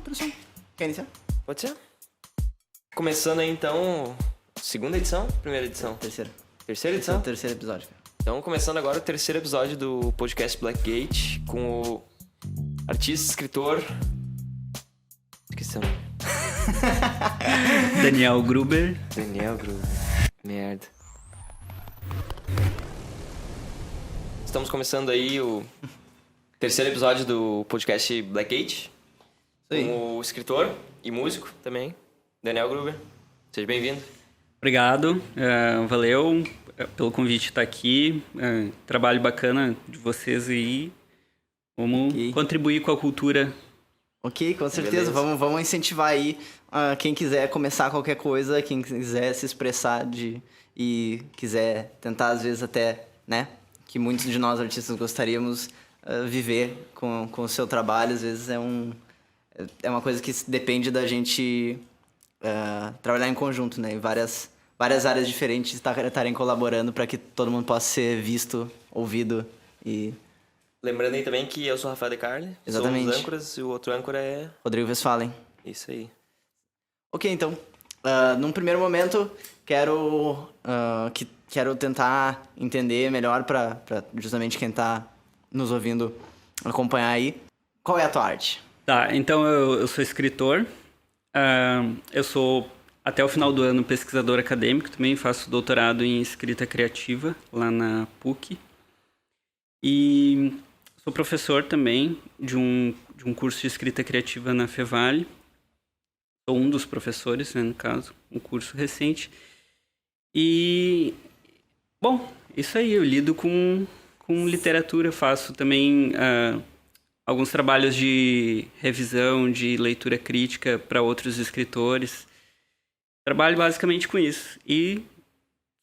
pressão. Quer iniciar? Pode ser? Começando aí, então, segunda edição? Primeira edição? Terceira. Terceira edição? Esse é o terceiro episódio, cara. Então, começando agora o terceiro episódio do podcast Blackgate com o artista, escritor... Esqueci o nome. Daniel Gruber. Daniel Gruber. Merda. Estamos começando aí o terceiro episódio do podcast Blackgate com o escritor e músico também, Daniel Gruber. Seja bem-vindo. Obrigado, valeu pelo convite de estar aqui. Trabalho bacana de vocês aí. Vamos contribuir com a cultura. Ok, com certeza. Vamos incentivar aí quem quiser começar qualquer coisa, quem quiser se expressar e quiser tentar, às vezes, até, né? Que muitos de nós artistas gostaríamos viver com o seu trabalho. Às vezes é uma coisa que depende da gente trabalhar em conjunto, né? Em várias áreas diferentes estarem colaborando para que todo mundo possa ser visto, ouvido e... Lembrando aí também que eu sou Rafael De Carli. Exatamente. Sou um dos âncoras e o outro âncora é... Rodrigo Westphalen. Isso aí. Ok, então, num primeiro momento, quero tentar entender melhor para justamente quem está nos ouvindo acompanhar aí. Qual é a tua arte? Tá, então eu sou escritor. Eu sou, até o final do ano, pesquisador acadêmico. Também faço doutorado em escrita criativa lá na PUC. E sou professor também de um curso de escrita criativa na Fevale. Sou um dos professores, né, no caso, um curso recente. E, bom, isso aí, eu lido com literatura, faço também alguns trabalhos de revisão, de leitura crítica para outros escritores. Trabalho basicamente com isso. E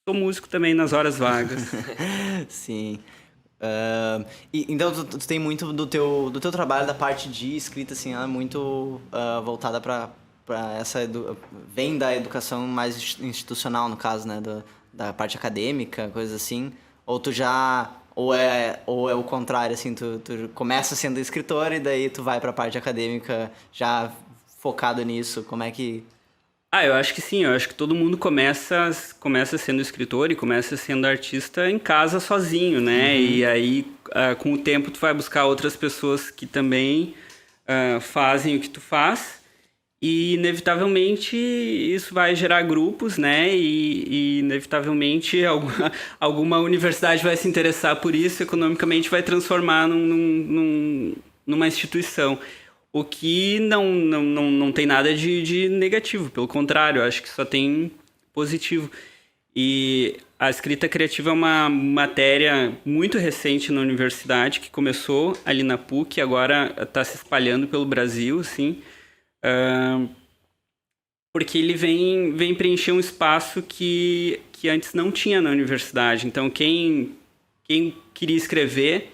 sou músico também nas horas vagas. Sim. Então tu tem muito do teu trabalho, da parte de escrita, assim, ela é muito voltada para essa vem da educação mais institucional, no caso, né, da parte acadêmica, coisas assim, ou tu já ou é o contrário, assim, tu começa sendo escritor e daí tu vai para a parte acadêmica já focado nisso. Como é que... Eu acho que sim, eu acho que todo mundo começa sendo escritor e começa sendo artista em casa sozinho, né? Uhum. E aí, com o tempo, tu vai buscar outras pessoas que também fazem o que tu faz e, inevitavelmente, isso vai gerar grupos, né? E inevitavelmente, alguma universidade vai se interessar por isso, economicamente vai transformar numa instituição. O que não tem nada de negativo, pelo contrário, eu acho que só tem positivo. E a escrita criativa é uma matéria muito recente na universidade, que começou ali na PUC, agora está se espalhando pelo Brasil, assim, porque ele vem preencher um espaço que antes não tinha na universidade. Então, quem queria escrever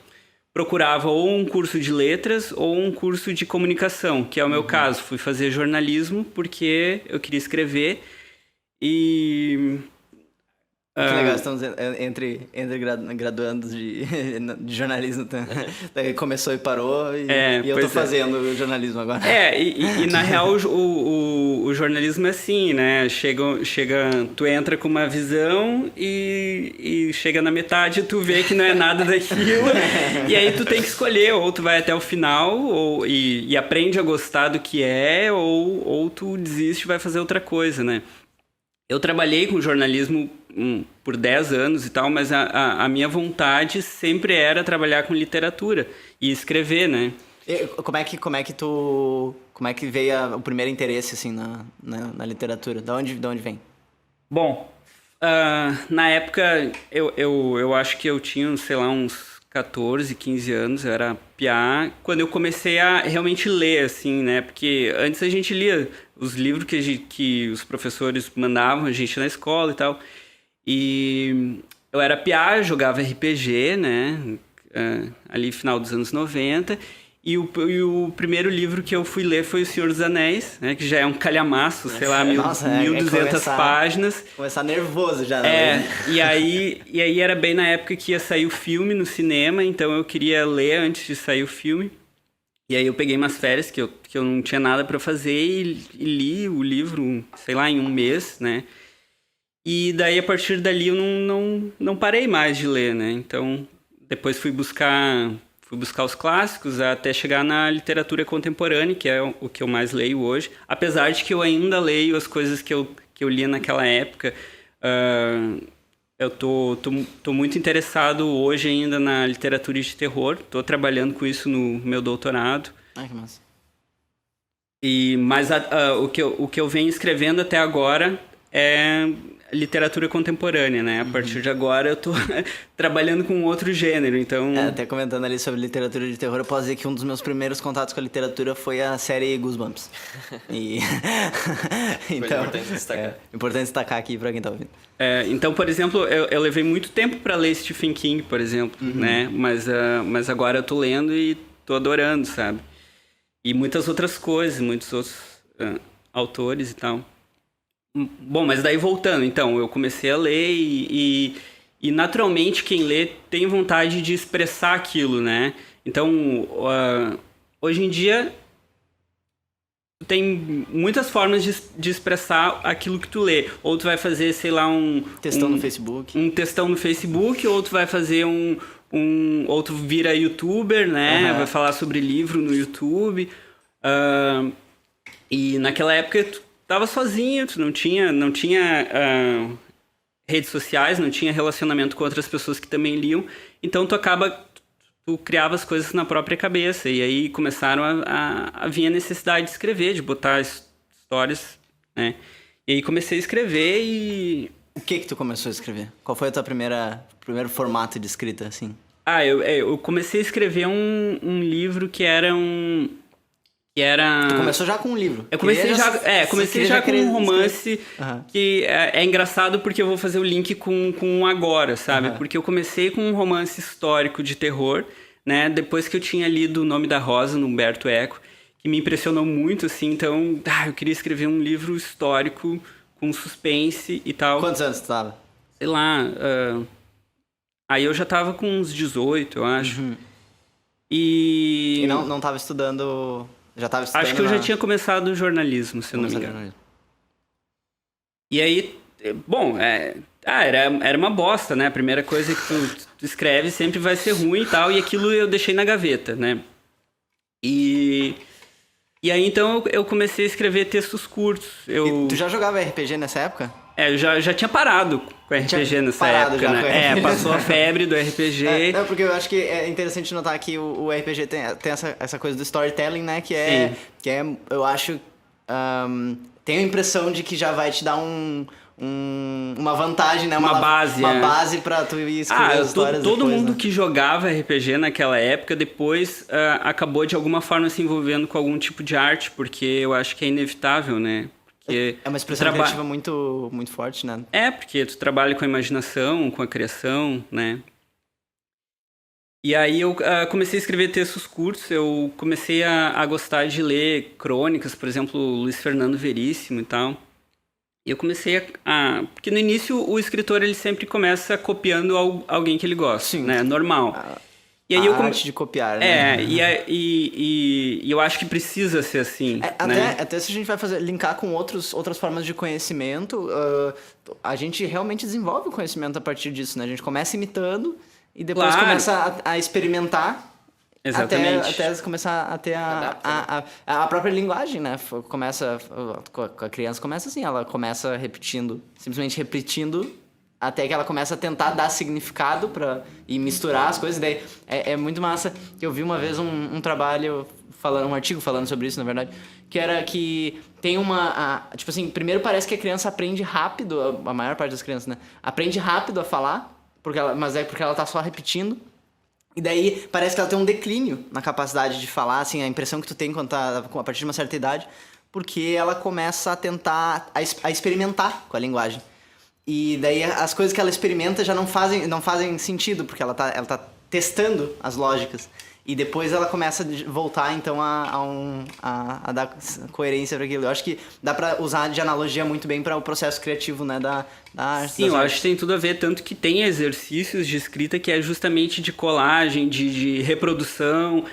procurava ou um curso de letras ou um curso de comunicação, que é o meu caso. Fui fazer jornalismo porque eu queria escrever e... Que legal, estamos entre graduandos de jornalismo. Começou e parou e eu tô fazendo jornalismo agora. E na real o jornalismo é assim, né? Tu entra com uma visão e chega na metade tu vê que não é nada daquilo e aí tu tem que escolher, ou tu vai até o final e aprende a gostar do que ou tu desiste e vai fazer outra coisa, né? Eu trabalhei com jornalismo por 10 anos e tal, mas a minha vontade sempre era trabalhar com literatura e escrever, né? E como é que veio o primeiro interesse, assim, na literatura? Da onde vem? Bom, na época eu acho que eu tinha, sei lá, uns 14, 15 anos, eu era piá, quando eu comecei a realmente ler, assim, né? Porque antes a gente lia os livros que os professores mandavam a gente na escola e tal. E eu era piá, jogava RPG, né? Ali final dos anos 90. E o primeiro livro que eu fui ler foi O Senhor dos Anéis, né? Que já é um calhamaço, sei lá, 1.200 páginas. Começar nervoso já, né? E aí era bem na época que ia sair o filme no cinema, então eu queria ler antes de sair o filme. E aí eu peguei umas férias, que porque eu não tinha nada para fazer e li o livro, sei lá, em um mês, né? E daí, a partir dali, eu não parei mais de ler, né? Então, depois fui buscar os clássicos até chegar na literatura contemporânea, que é o que eu mais leio hoje. Apesar de que eu ainda leio as coisas que eu lia naquela época. Eu tô muito interessado hoje ainda na literatura de terror. Tô trabalhando com isso no meu doutorado. Ai, que massa. Mas o que eu venho escrevendo até agora é literatura contemporânea, né? A partir de agora eu tô trabalhando com outro gênero, então... Até comentando ali sobre literatura de terror, eu posso dizer que um dos meus primeiros contatos com a literatura foi a série Goosebumps. E... então, importante destacar. Importante destacar aqui pra quem tá ouvindo. Então, por exemplo, eu levei muito tempo para ler Stephen King, por exemplo, né? Mas agora eu tô lendo e tô adorando, sabe? E muitas outras coisas, muitos outros autores e tal. Bom, mas daí voltando, então, eu comecei a ler e naturalmente quem lê tem vontade de expressar aquilo, né? Então, hoje em dia, tem muitas formas de expressar aquilo que tu lê. Ou tu vai fazer, sei lá, textão no Facebook. Um textão no Facebook, ou tu vai fazer ou tu vira youtuber, né? Vai falar sobre livro no YouTube. E naquela época tu tava sozinho, tu não tinha redes sociais, não tinha relacionamento com outras pessoas que também liam, então tu criava as coisas na própria cabeça, e aí começaram a vir a necessidade de escrever, de botar histórias, né? E aí comecei a escrever e... O que tu começou a escrever? Qual foi o teu primeiro formato de escrita, assim? Eu comecei a escrever um livro que era Tu começou já com um livro. Eu comecei já com um romance que é engraçado porque eu vou fazer o link com agora, sabe? Porque eu comecei com um romance histórico de terror, né? Depois que eu tinha lido O Nome da Rosa, no Humberto Eco, que me impressionou muito, assim. Então, eu queria escrever um livro histórico com suspense e tal. Quantos anos tu tava? Sei lá. Aí eu já tava com uns 18, eu acho. E não tava estudando... Já tava estudando? Acho que eu já tinha começado jornalismo, se eu não me engano. E aí, bom, era uma bosta, né? A primeira coisa que tu escreve sempre vai ser ruim e tal, e aquilo eu deixei na gaveta, né? E aí, então, eu comecei a escrever textos curtos. E tu já jogava RPG nessa época? Eu já tinha parado com RPG nessa época, né? Passou a febre do RPG. Porque eu acho que é interessante notar que o RPG tem essa coisa do storytelling, né? Que é eu acho... tenho a impressão de que já vai te dar uma vantagem, né? Uma base. Uma base pra tu ir escrever as histórias todo depois, mundo né? que jogava RPG naquela época, depois acabou de alguma forma se envolvendo com algum tipo de arte, porque eu acho que é inevitável, né? Porque é uma expressão criativa muito, muito forte, né? Porque tu trabalha com a imaginação, com a criação, né? E aí eu comecei a escrever textos curtos, eu comecei a gostar de ler crônicas, por exemplo, Luiz Fernando Veríssimo e tal. E eu comecei porque no início o escritor ele sempre começa copiando alguém que ele gosta, Sim. Né? Normal. E aí arte de copiar, né? E eu acho que precisa ser assim. Até se a gente vai linkar com outras formas de conhecimento, a gente realmente desenvolve o conhecimento a partir disso, né? A gente começa imitando e depois começa a experimentar. Exatamente. Até começar a ter a própria linguagem, né? A criança começa assim, ela começa simplesmente repetindo, até que ela começa a tentar dar significado e misturar as coisas. Daí é muito massa. Eu vi uma vez um trabalho, um artigo falando sobre isso, na verdade, que era que tem tipo assim, primeiro parece que a criança aprende rápido, a maior parte das crianças, né? Aprende rápido a falar, mas é porque ela tá só repetindo. E daí parece que ela tem um declínio na capacidade de falar, assim, a impressão que tu tem quando tá a partir de uma certa idade, porque ela começa a tentar a experimentar com a linguagem. E daí as coisas que ela experimenta já não fazem sentido, porque ela tá testando as lógicas. E depois ela começa a voltar, então, a dar coerência para aquilo. Eu acho que dá para usar de analogia muito bem para o processo criativo, né, da arte. Sim, eu acho que tem tudo a ver, tanto que tem exercícios de escrita que é justamente de colagem, de reprodução,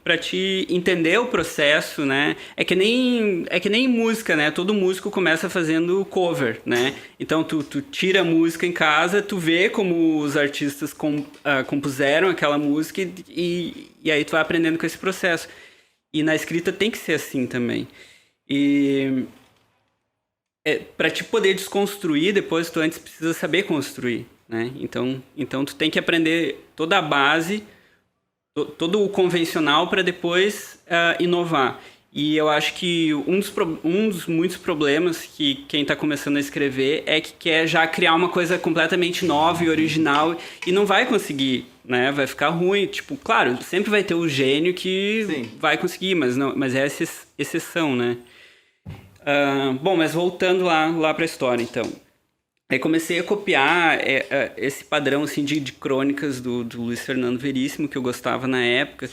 Pra te entender o processo, né? É que nem música, né? Todo músico começa fazendo cover, né? Então tu tira a música em casa, tu vê como os artistas compuseram aquela música e aí tu vai aprendendo com esse processo. E na escrita tem que ser assim também. E para te poder desconstruir, depois tu antes precisa saber construir, né? Então tu tem que aprender toda a base, todo o convencional para depois inovar. E eu acho que um dos muitos problemas que quem está começando a escrever é que quer já criar uma coisa completamente nova e original e não vai conseguir, né? Vai ficar ruim. Tipo, claro, sempre vai ter o gênio que Sim. vai conseguir, mas é exceção, né? Bom, mas voltando lá para a história, então. Aí comecei a copiar esse padrão assim, de crônicas do Luiz Fernando Veríssimo, que eu gostava na época.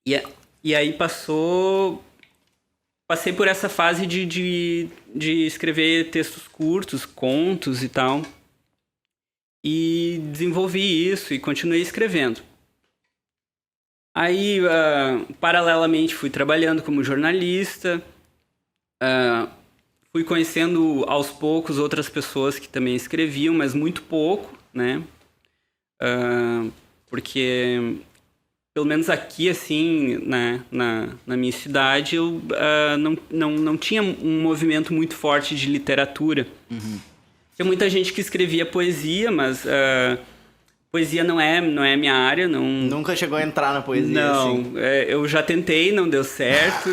E aí passei por essa fase de escrever textos curtos, contos e tal. E desenvolvi isso e continuei escrevendo. Aí, paralelamente, fui trabalhando como jornalista. Fui conhecendo aos poucos outras pessoas que também escreviam, mas muito pouco, né? Porque, pelo menos aqui, assim, né, na minha cidade, eu não tinha um movimento muito forte de literatura. Uhum. Tinha muita gente que escrevia poesia, mas poesia não é minha área. Não... Nunca chegou a entrar na poesia, não, assim? Eu já tentei, não deu certo.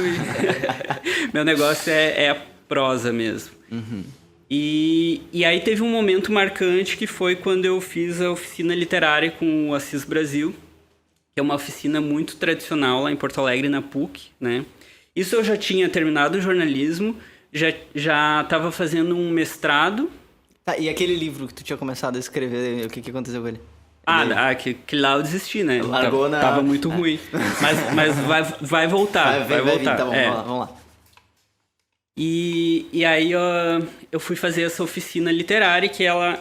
Meu negócio é a prosa mesmo. Uhum. E aí teve um momento marcante que foi quando eu fiz a oficina literária com o Assis Brasil, que é uma oficina muito tradicional lá em Porto Alegre, na PUC, né? Isso eu já tinha terminado o jornalismo, já estava fazendo um mestrado. Tá, e aquele livro que tu tinha começado a escrever, o que aconteceu com ele? Que lá eu desisti, né? Largou tava muito ruim. Mas vai voltar. Vai voltar. Tá bom, vamos lá. E aí eu fui fazer essa oficina literária, que ela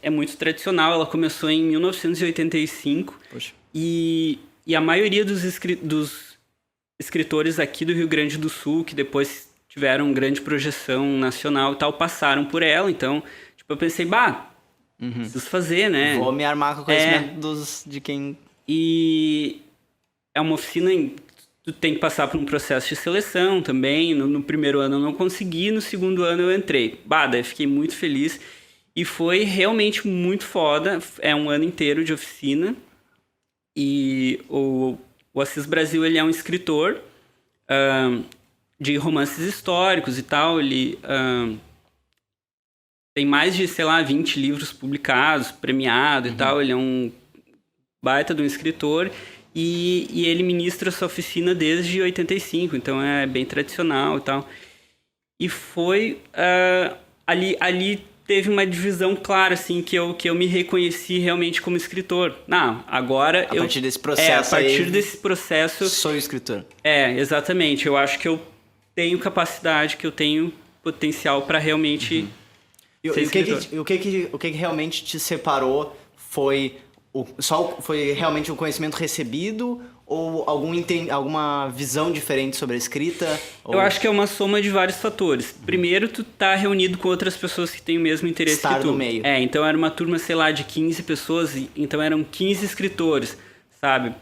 é muito tradicional. Ela começou em 1985. Poxa. E a maioria dos escritores aqui do Rio Grande do Sul, que depois tiveram grande projeção nacional e tal, passaram por ela. Então, tipo, eu pensei, preciso fazer, né? Vou me armar com o conhecimento de quem... E é uma oficina... Tu tem que passar por um processo de seleção também. No primeiro ano eu não consegui, no segundo ano eu entrei. Daí fiquei muito feliz. E foi realmente muito foda. É um ano inteiro de oficina. E o Assis Brasil, ele é um escritor de romances históricos e tal. Ele tem mais de, 20 livros publicados, premiado e tal. Ele é um baita de um escritor. E ele ministra essa oficina desde 85, então é bem tradicional e tal. E foi... ali teve uma divisão clara, assim, que eu me reconheci realmente como escritor. Agora a partir desse processo desse processo... Sou escritor. Exatamente. Eu acho que eu tenho capacidade, que eu tenho potencial para realmente ser escritor. O que realmente te separou foi... Foi realmente o conhecimento recebido ou alguma visão diferente sobre a escrita? Eu acho que é uma soma de vários fatores. Primeiro, tu tá reunido com outras pessoas que têm o mesmo interesse que tu. Estar no meio. Então era uma turma, de 15 pessoas, então eram 15 escritores, sabe?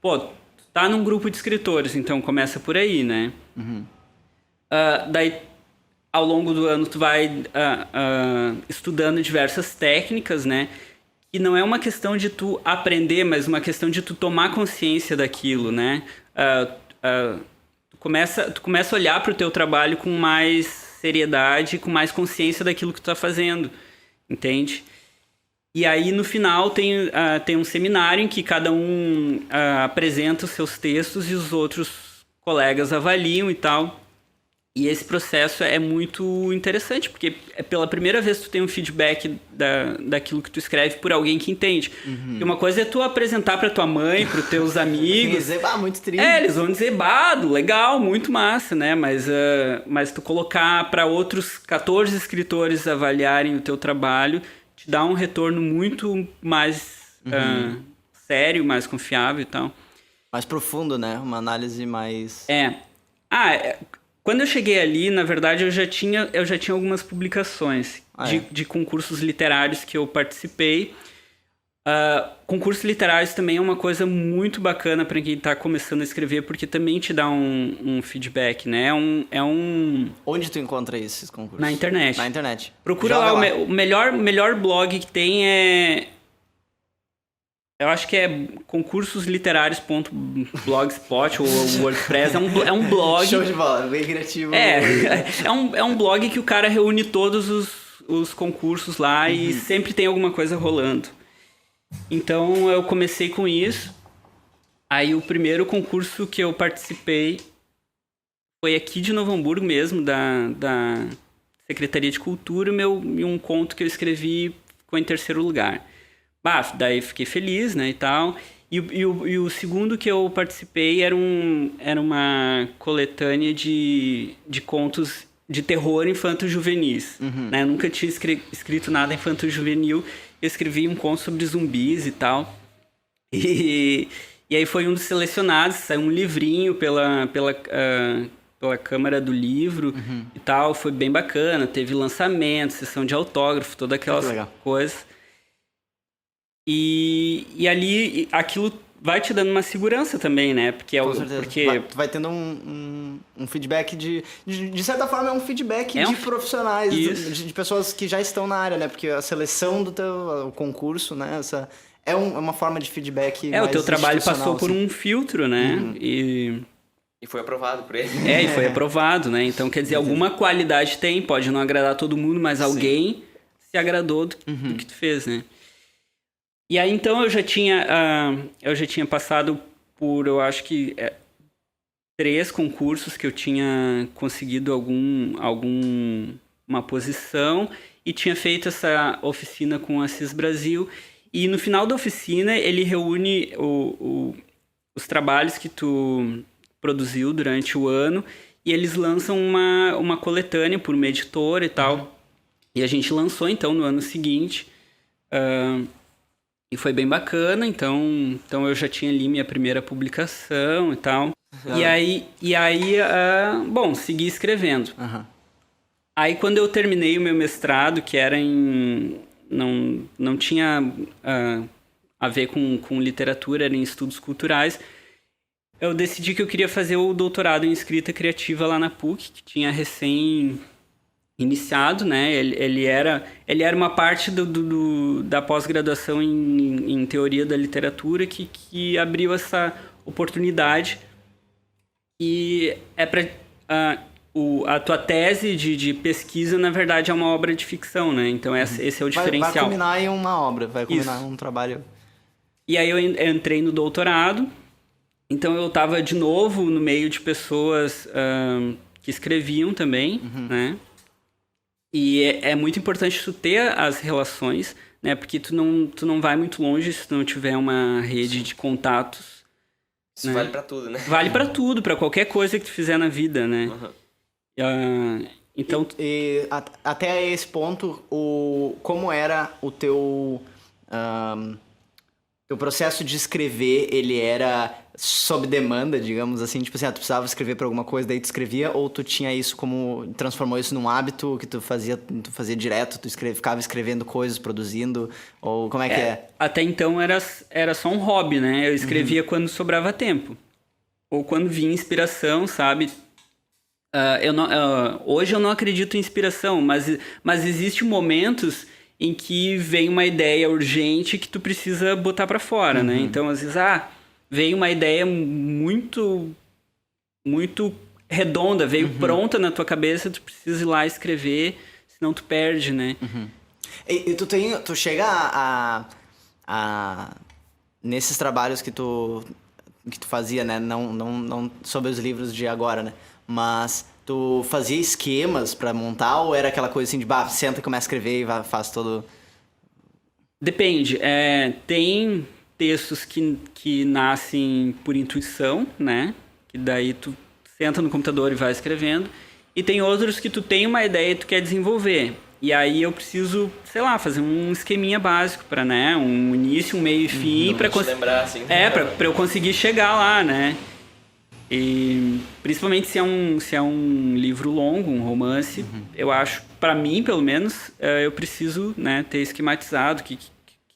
Pô, tu tá num grupo de escritores, então começa por aí, né? Uhum. Daí, ao longo do ano, tu vai estudando diversas técnicas, né? E não é uma questão de tu aprender, mas uma questão de tu tomar consciência daquilo, né? Tu começa a olhar para o teu trabalho com mais seriedade, com mais consciência daquilo que tu tá fazendo, entende? E aí, no final, tem um seminário em que cada um apresenta os seus textos e os outros colegas avaliam e tal. E esse processo é muito interessante, porque pela primeira vez tu tem um feedback daquilo que tu escreve por alguém que entende. Uhum. E uma coisa é tu apresentar pra tua mãe, pros teus amigos. Dizer, muito triste. Eles vão dizer, legal, muito massa, né? Mas tu colocar para outros 14 escritores avaliarem o teu trabalho, te dá um retorno muito mais sério, mais confiável e tal. Mais profundo, né? Uma análise mais... Quando eu cheguei ali, na verdade, eu já tinha algumas publicações de concursos literários que eu participei. Concursos literários também é uma coisa muito bacana para quem está começando a escrever, porque também te dá um feedback, né? Onde tu encontra esses concursos? Na internet. Na internet. Procura lá. O melhor blog que tem é... Eu acho que é concursosliterários.blogspot ou WordPress. É um blog... Show de bola, bem criativo. É um blog que o cara reúne todos os concursos lá e sempre tem alguma coisa rolando. Então, eu comecei com isso. Aí, o primeiro concurso que eu participei foi aqui de Novo Hamburgo mesmo, da Secretaria de Cultura. E um conto que eu escrevi ficou em terceiro lugar. Daí fiquei feliz, né, e tal. E o segundo que eu participei era uma coletânea de contos de terror infanto-juvenis. Né? Eu nunca tinha escrito nada infanto-juvenil. Eu escrevi um conto sobre zumbis e tal. E aí foi um dos selecionados. Saiu um livrinho pela Câmara do Livro e tal. Foi bem bacana. Teve lançamento, sessão de autógrafo, todas aquelas coisas. E ali, aquilo vai te dando uma segurança também, né? Porque tu vai tendo um feedback de certa forma, é um feedback de profissionais, de pessoas que já estão na área, né? Porque a seleção do teu concurso, né? É uma forma de feedback mais o teu trabalho passou por assim. um filtro, né? E foi aprovado por ele. E foi aprovado, né? Então, quer dizer, alguma qualidade tem, pode não agradar todo mundo, mas alguém se agradou do que tu fez, né? E aí, então, eu já tinha passado por, eu acho que, 3 concursos que eu tinha conseguido uma posição e tinha feito essa oficina com a CIS Brasil. E no final da oficina, ele reúne os trabalhos que tu produziu durante o ano e eles lançam uma coletânea por uma editora e tal. E a gente lançou, então, no ano seguinte... E foi bem bacana, então eu já tinha ali minha primeira publicação e tal. E aí, segui escrevendo. Aí, quando eu terminei o meu mestrado, que era não tinha a ver com literatura, era em estudos culturais, eu decidi que eu queria fazer o doutorado em escrita criativa lá na PUC, que tinha iniciado, né? Ele era uma parte da pós-graduação em teoria da literatura que abriu essa oportunidade. E a tua tese de pesquisa, na verdade, é uma obra de ficção, né? Então esse é o diferencial. Vai culminar em uma obra, vai culminar em um trabalho. E aí eu entrei no doutorado. Então eu estava de novo no meio de pessoas que escreviam também, né? E é muito importante tu ter as relações, né? Porque tu não vai muito longe se tu não tiver uma rede de contatos. Isso, né? Vale pra tudo, né? Vale pra tudo, pra qualquer coisa que tu fizer na vida, né? Então... até esse ponto, como era o teu processo de escrever, ele era sob demanda, digamos assim, tipo assim, tu precisava escrever pra alguma coisa, daí tu escrevia, ou tu tinha isso transformou isso num hábito que tu fazia direto, ficava escrevendo coisas, produzindo, ou como é que é? Até então era só um hobby, né? Eu escrevia quando sobrava tempo, ou quando vinha inspiração, sabe? Hoje eu não acredito em inspiração, mas existem momentos em que vem uma ideia urgente que tu precisa botar pra fora, né? Então, às vezes, veio uma ideia muito, muito redonda, veio pronta na tua cabeça, tu precisa ir lá escrever, senão tu perde, né? E tu chega a nesses trabalhos que tu fazia, né? Não sobre os livros de agora, né? Mas tu fazia esquemas pra montar ou era aquela coisa assim de, senta e começa a escrever e faz todo... Depende. Tem textos que nascem por intuição, né? Que daí tu senta no computador e vai escrevendo. E tem outros que tu tem uma ideia e tu quer desenvolver. E aí eu preciso, sei lá, fazer um esqueminha básico para, né, um início, um meio e fim para lembrar, assim. para eu conseguir chegar lá, né? E principalmente se é um livro longo, um romance, eu acho, para mim, pelo menos, eu preciso, né, ter esquematizado o que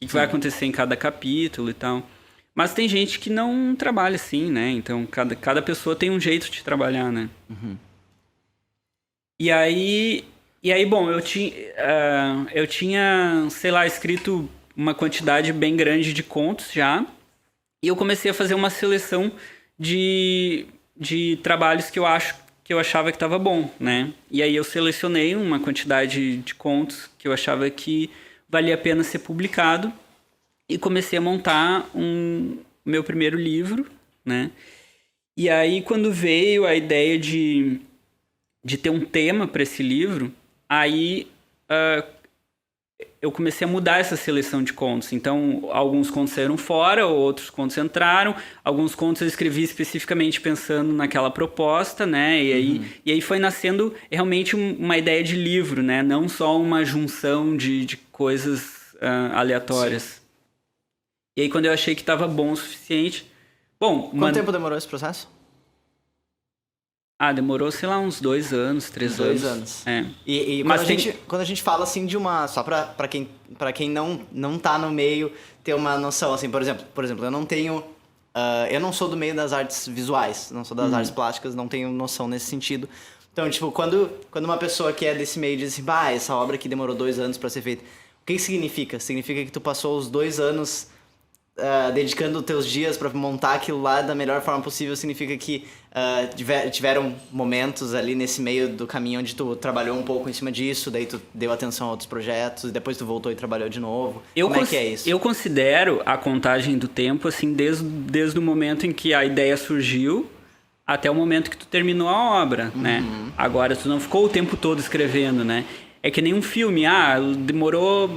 vai acontecer em cada capítulo e tal. Mas tem gente que não trabalha assim, né? Então cada pessoa tem um jeito de trabalhar, né? E aí, bom, eu tinha, sei lá, escrito uma quantidade bem grande de contos já. E eu comecei a fazer uma seleção de trabalhos que eu achava que estava bom, né? E aí eu selecionei uma quantidade de contos que eu achava que valia a pena ser publicado e comecei a montar meu primeiro livro, né? E aí quando veio a ideia de ter um tema para esse livro, aí eu comecei a mudar essa seleção de contos. Então, alguns contos saíram fora, outros contos entraram. Alguns contos eu escrevi especificamente pensando naquela proposta, né? E aí foi nascendo realmente uma ideia de livro, né? Não só uma junção de coisas aleatórias. Sim. E aí, quando eu achei que estava bom o suficiente... Bom, Quanto tempo demorou esse processo? Demorou, sei lá, uns 2 anos, 3 anos. 2 anos. É. E quando a gente fala, assim, de uma... Só pra quem não tá no meio ter uma noção, assim, por exemplo, eu não tenho... eu não sou do meio das artes visuais, não sou das artes plásticas, não tenho noção nesse sentido. Então, tipo, quando uma pessoa que é desse meio diz assim, essa obra aqui demorou 2 anos pra ser feita, o que significa? Significa que tu passou os 2 anos... dedicando os teus dias para montar aquilo lá da melhor forma possível. Significa que tiveram momentos ali nesse meio do caminho onde tu trabalhou um pouco em cima disso, daí tu deu atenção a outros projetos, depois tu voltou e trabalhou de novo. Como é que é isso? Eu considero a contagem do tempo assim desde o momento em que a ideia surgiu até o momento que tu terminou a obra, né? Agora, tu não ficou o tempo todo escrevendo, né? É que nem um filme, demorou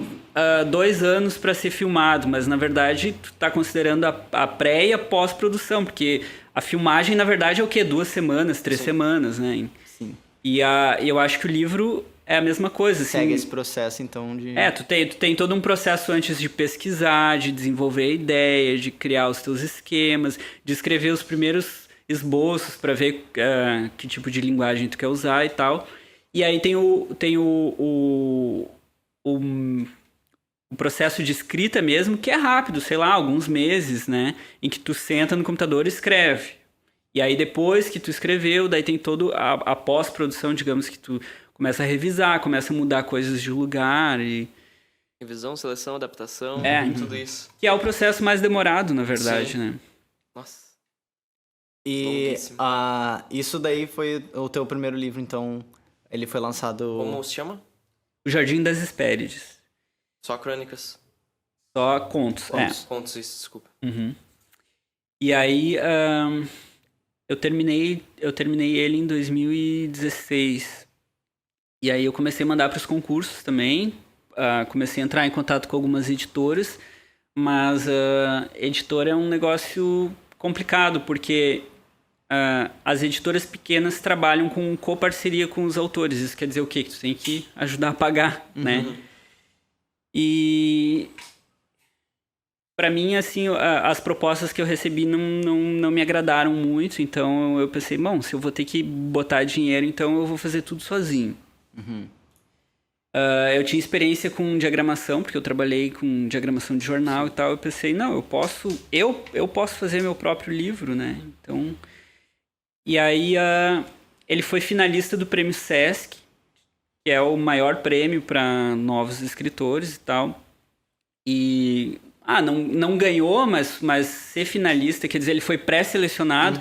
2 anos para ser filmado, mas na verdade tu tá considerando a pré e a pós-produção, porque a filmagem na verdade é o quê? 2 semanas, 3 semanas, né? Sim. E eu acho que o livro é a mesma coisa. Assim, segue esse processo então de... tu tem todo um processo antes de pesquisar, de desenvolver a ideia, de criar os teus esquemas, de escrever os primeiros esboços para ver que tipo de linguagem tu quer usar e tal. E aí tem o processo de escrita mesmo, que é rápido, sei lá, alguns meses, né? Em que tu senta no computador e escreve. E aí depois que tu escreveu, daí tem todo a pós-produção, digamos, que tu começa a revisar, começa a mudar coisas de lugar e... Revisão, seleção, adaptação, tudo isso. Que é o processo mais demorado, na verdade, né? Nossa. E isso daí foi o teu primeiro livro, então... Ele foi lançado... Como se chama? O Jardim das Hespérides. Só crônicas? Só contos. Contos, isso, desculpa. E aí, eu terminei ele em 2016. E aí eu comecei a mandar para os concursos também. Comecei a entrar em contato com algumas editoras. Mas editora é um negócio complicado, porque... as editoras pequenas trabalham com coparceria com os autores. Isso quer dizer o quê? Que tu tem que ajudar a pagar, né? E para mim, assim, as propostas que eu recebi não me agradaram muito. Então eu pensei, bom, se eu vou ter que botar dinheiro, então eu vou fazer tudo sozinho. Eu tinha experiência com diagramação, porque eu trabalhei com diagramação de jornal e tal. Eu pensei, não, eu posso fazer meu próprio livro, né? Então... E aí ele foi finalista do Prêmio Sesc, que é o maior prêmio para novos escritores e tal. E não ganhou, mas ser finalista, quer dizer, ele foi pré-selecionado.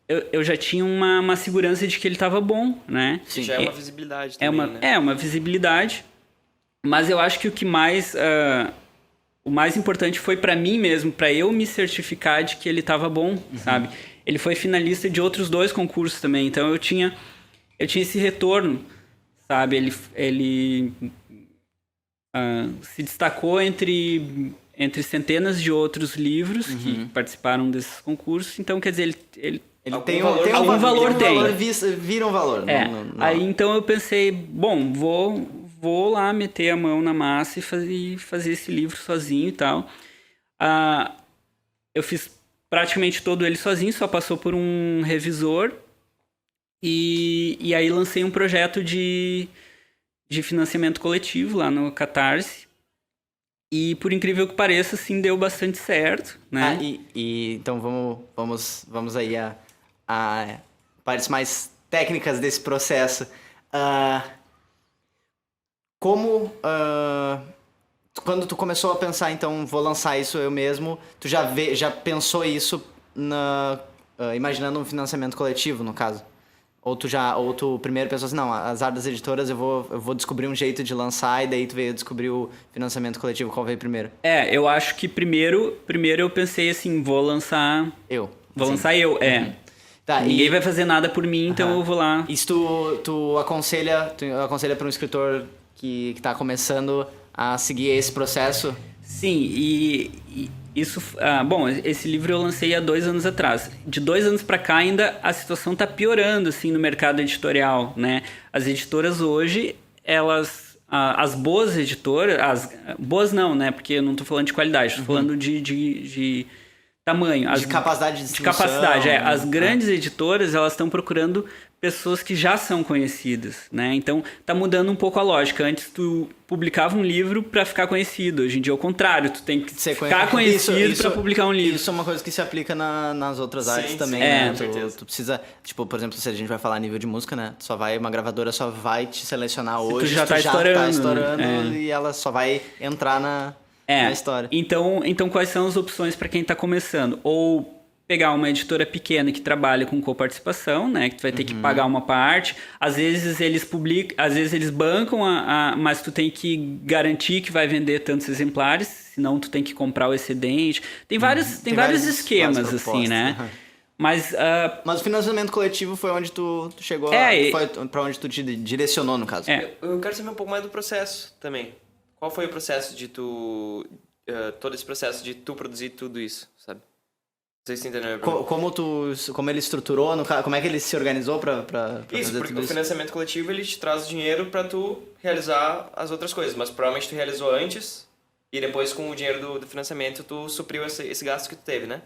Eu já tinha uma segurança de que ele estava bom, né? Sim. Já é uma visibilidade também, né? É uma visibilidade. Mas eu acho que o mais importante foi para mim mesmo, para eu me certificar de que ele estava bom, sabe? Ele foi finalista de outros 2 concursos também, então eu tinha esse retorno, sabe? Ele se destacou entre centenas de outros livros que participaram desses concursos, então quer dizer, ele tem algum valor, vira um valor. Aí então eu pensei, bom, vou lá meter a mão na massa e fazer esse livro sozinho e tal. Eu fiz praticamente todo ele sozinho, só passou por um revisor. E aí lancei um projeto de financiamento coletivo lá no Catarse. E por incrível que pareça, assim, deu bastante certo, né? Então vamos aí a partes mais técnicas desse processo. Quando tu começou a pensar, então, vou lançar isso eu mesmo, tu já pensou isso imaginando um financiamento coletivo, no caso? Ou tu primeiro pensou assim, não, azar das editoras, eu vou descobrir um jeito de lançar, e daí tu veio descobrir o financiamento coletivo. Qual veio primeiro? Eu acho que primeiro eu pensei assim, vou lançar eu. Uhum. Tá, ninguém vai fazer nada por mim, então eu vou lá. Isso tu aconselha para um escritor que tá começando a seguir esse processo? Sim, e isso... bom, esse livro eu lancei há 2 anos atrás. De 2 anos para cá ainda a situação tá piorando, assim, no mercado editorial, né? As editoras hoje, elas... as boas editoras... boas não, né? Porque eu não tô falando de qualidade, tô falando de tamanho. De capacidade de distribuição. De capacidade, As grandes editoras, elas estão procurando pessoas que já são conhecidas, né? Então, tá mudando um pouco a lógica. Antes, tu publicava um livro para ficar conhecido. Hoje em dia é o contrário. Tu tem que ficar conhecido para publicar um livro. Isso é uma coisa que se aplica nas outras artes também, né? Tu precisa... Tipo, por exemplo, se a gente vai falar a nível de música, né? Uma gravadora só vai te selecionar hoje. Tu já tá estourando. E ela só vai entrar na história. Então, quais são as opções para quem tá começando? Ou pegar uma editora pequena que trabalha com coparticipação, né? Que tu vai ter que pagar uma parte. Às vezes eles publicam, às vezes eles bancam, mas tu tem que garantir que vai vender tantos exemplares, senão tu tem que comprar o excedente. Tem vários esquemas, assim, né? Mas o financiamento coletivo foi onde tu chegou, foi pra onde tu te direcionou, no caso. Eu quero saber um pouco mais do processo também. Qual foi o processo de todo esse processo de tu produzir tudo isso, sabe? Vocês entenderam? Como ele estruturou, como é que ele se organizou pra isso, fazer porque tudo o financiamento coletivo ele te traz dinheiro pra tu realizar as outras coisas, mas provavelmente tu realizou antes e depois com o dinheiro do financiamento tu supriu esse gasto que tu teve, né?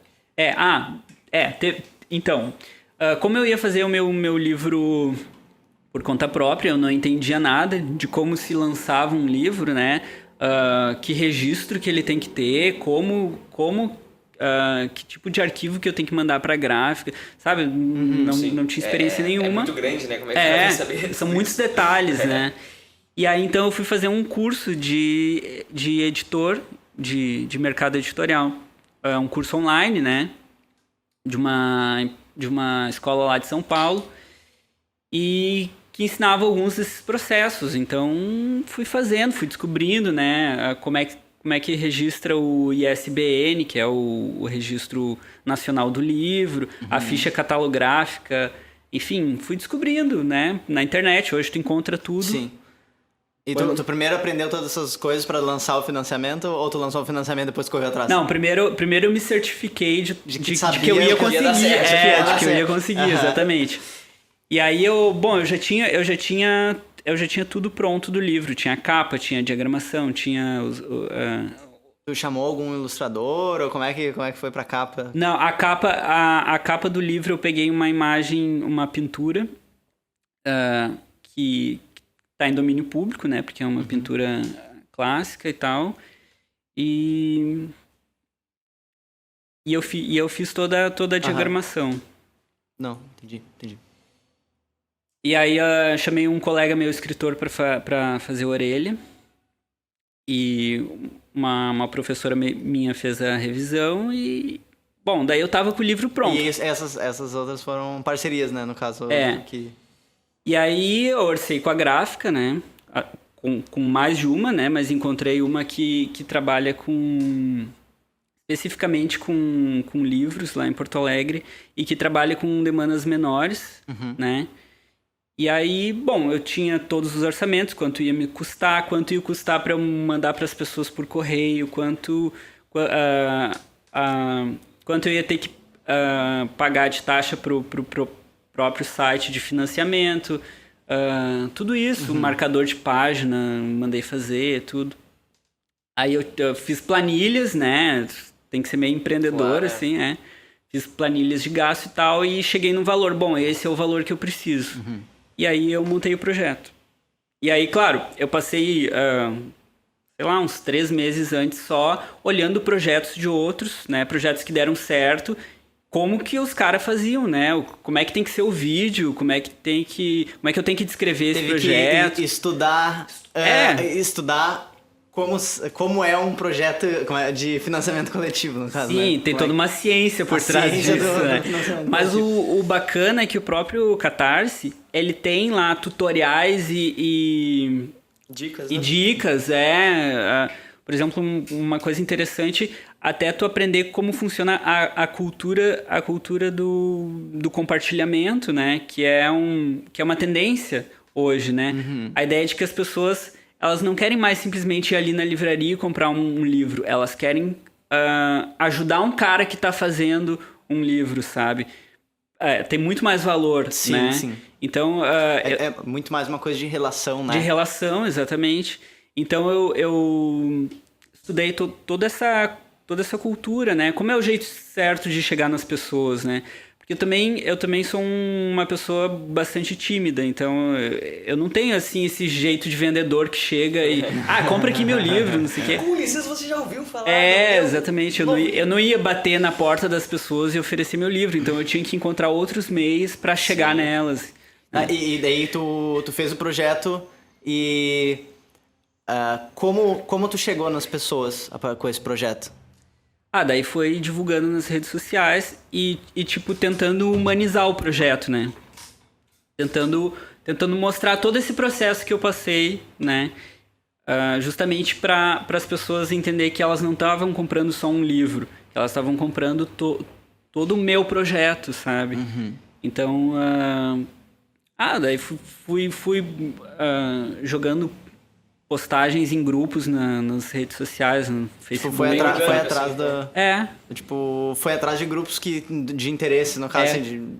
Então, como eu ia fazer o meu livro por conta própria, eu não entendia nada de como se lançava um livro, né? Que registro que ele tem que ter, que tipo de arquivo que eu tenho que mandar pra gráfica, sabe? Não tinha experiência nenhuma. É muito grande, né? Como é que você vai saber? São muitos detalhes, né? E aí, então, eu fui fazer um curso de editor, de mercado editorial. Um curso online, né? De uma escola lá de São Paulo. E que ensinava alguns desses processos. Então, fui descobrindo, né? Como é que registra o ISBN, que é o Registro Nacional do Livro, a ficha catalográfica, enfim, fui descobrindo, né? Na internet, hoje tu encontra tudo. Sim. E tu primeiro aprendeu todas essas coisas para lançar o financiamento, ou tu lançou o financiamento e depois correu atrás? Não, primeiro eu me certifiquei de que eu ia conseguir, exatamente. E aí eu já tinha tudo pronto do livro. Tinha a capa, tinha a diagramação, tinha Tu chamou algum ilustrador? Ou como é que foi pra capa? Não, a capa do livro eu peguei uma imagem, uma pintura que tá em domínio público, né? Porque é uma pintura clássica e tal. E eu fiz toda a diagramação. Não, entendi. E aí chamei um colega meu, escritor, pra fazer a orelha. E uma professora minha fez a revisão e... Bom, daí eu tava com o livro pronto. E essas outras foram parcerias, né? No caso... E aí eu orcei com a gráfica, né? Com mais de uma, né? Mas encontrei uma que trabalha especificamente com livros lá em Porto Alegre e que trabalha com demandas menores, né? E aí, bom, eu tinha todos os orçamentos, quanto ia me custar, quanto ia custar para eu mandar para as pessoas por correio, quanto eu ia ter que pagar de taxa pro próprio site de financiamento, tudo isso, marcador de página, mandei fazer, tudo. Aí eu fiz planilhas, né? Tem que ser meio empreendedor, assim, Fiz planilhas de gasto e tal, e cheguei num valor. Bom, esse é o valor que eu preciso. E aí eu montei o projeto. E aí, claro, eu passei, sei lá, uns 3 meses antes só olhando projetos de outros, né? Projetos que deram certo. Como que os caras faziam, né? Como é que tem que ser o vídeo, como é que eu tenho que descrever esse projeto. Que estudar como é um projeto de financiamento coletivo, no caso. Sim, né? tem toda uma ciência por trás disso, né? Mas o bacana é que o próprio Catarse, ele tem lá tutoriais e Dicas, e né? dicas, por exemplo, uma coisa interessante, até tu aprender como funciona a cultura do compartilhamento, né? Que é uma tendência hoje, né? A ideia de que as pessoas, elas não querem mais simplesmente ir ali na livraria e comprar um livro. Elas querem ajudar um cara que está fazendo um livro, sabe? Tem muito mais valor, Sim, né? sim. Então, É muito mais uma coisa de relação, né? de relação, exatamente. Então eu estudei toda essa cultura, né? Como é o jeito certo de chegar nas pessoas, né? Porque eu também sou uma pessoa bastante tímida, então eu não tenho assim esse jeito de vendedor que chega e compra aqui meu livro, não sei o quê. Ulisses, você já ouviu falar? Exatamente. Eu não ia bater na porta das pessoas e oferecer meu livro, então eu tinha que encontrar outros meios para chegar nelas. E daí tu fez o projeto e como tu chegou nas pessoas com esse projeto? Daí foi divulgando nas redes sociais e tipo, tentando humanizar o projeto, né? Tentando mostrar todo esse processo que eu passei, né? Justamente para as pessoas entenderem que elas não estavam comprando só um livro, elas estavam comprando todo o meu projeto, sabe? Então, daí fui jogando postagens em grupos nas redes sociais, no Facebook. Foi atrás da... Tipo, foi atrás de grupos de interesse, no caso, assim,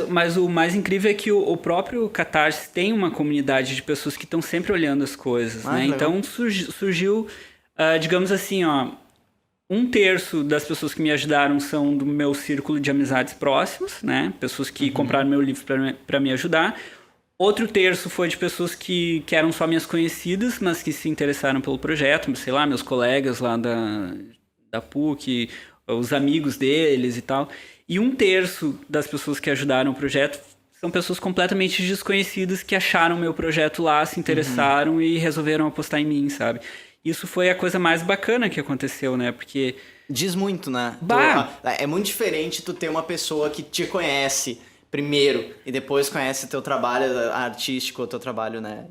Mas o mais incrível é que o próprio Catarse tem uma comunidade de pessoas que estão sempre olhando as coisas, né? Então surgiu, digamos assim, 1/3 das pessoas que me ajudaram são do meu círculo de amizades próximos, né? Pessoas que compraram meu livro para me ajudar. Outro 1/3 foi de pessoas que eram só minhas conhecidas, mas que se interessaram pelo projeto, sei lá, meus colegas lá da PUC, os amigos deles e tal. E 1/3 das pessoas que ajudaram o projeto são pessoas completamente desconhecidas que acharam meu projeto lá, se interessaram e resolveram apostar em mim, sabe? Isso foi a coisa mais bacana que aconteceu, né? Porque... diz muito, né? É muito diferente tu ter uma pessoa que te conhece primeiro e depois conhece teu trabalho artístico, teu trabalho, né,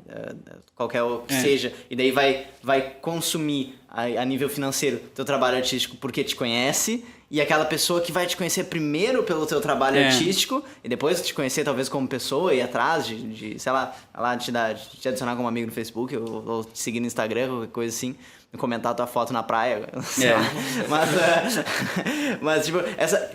qualquer que seja, e daí vai consumir a nível financeiro teu trabalho artístico porque te conhece, e aquela pessoa que vai te conhecer primeiro pelo teu trabalho artístico e depois te conhecer talvez como pessoa e ir atrás de sei lá te adicionar como amigo no Facebook ou te seguir no Instagram, qualquer coisa assim, comentar a tua foto na praia. Mas tipo,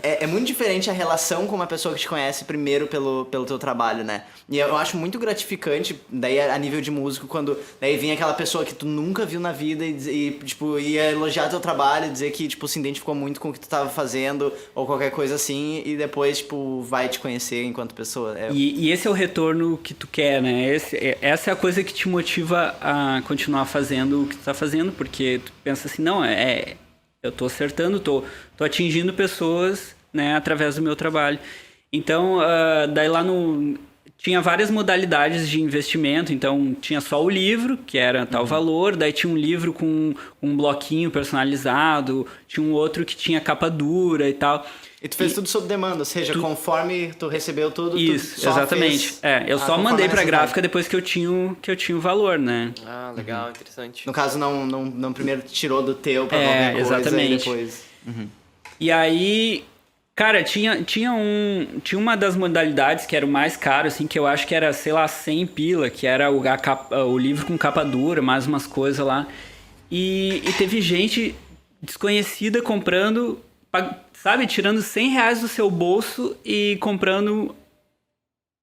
é muito diferente a relação com uma pessoa que te conhece primeiro pelo teu trabalho, né? E eu acho muito gratificante, daí a nível de músico, quando daí vem aquela pessoa que tu nunca viu na vida e tipo, ia elogiar teu trabalho, dizer que tipo, se identificou muito com o que tu tava fazendo ou qualquer coisa assim, e depois tipo, vai te conhecer enquanto pessoa. E esse é o retorno que tu quer, né? Essa é a coisa que te motiva a continuar fazendo o que tu tá fazendo, porque tu pensa assim, não, eu tô acertando, tô atingindo pessoas, né, através do meu trabalho. Então, daí lá tinha várias modalidades de investimento, então tinha só o livro, que era tal valor, daí tinha um livro com um bloquinho personalizado, tinha um outro que tinha capa dura e tal. E tu fez tudo sob demanda, ou seja, conforme tu recebeu tudo, isso, tu só exatamente. fez Eu só mandei pra gráfica depois que eu tinha o valor, né? Legal, interessante. No caso, não primeiro tirou do teu pra qualquer coisa exatamente. E depois... E aí, cara, tinha uma das modalidades que era o mais caro, assim, que eu acho que era, sei lá, 100 pila, que era o livro com capa dura, mais umas coisas lá. E teve gente desconhecida comprando... sabe, tirando R$100 do seu bolso e comprando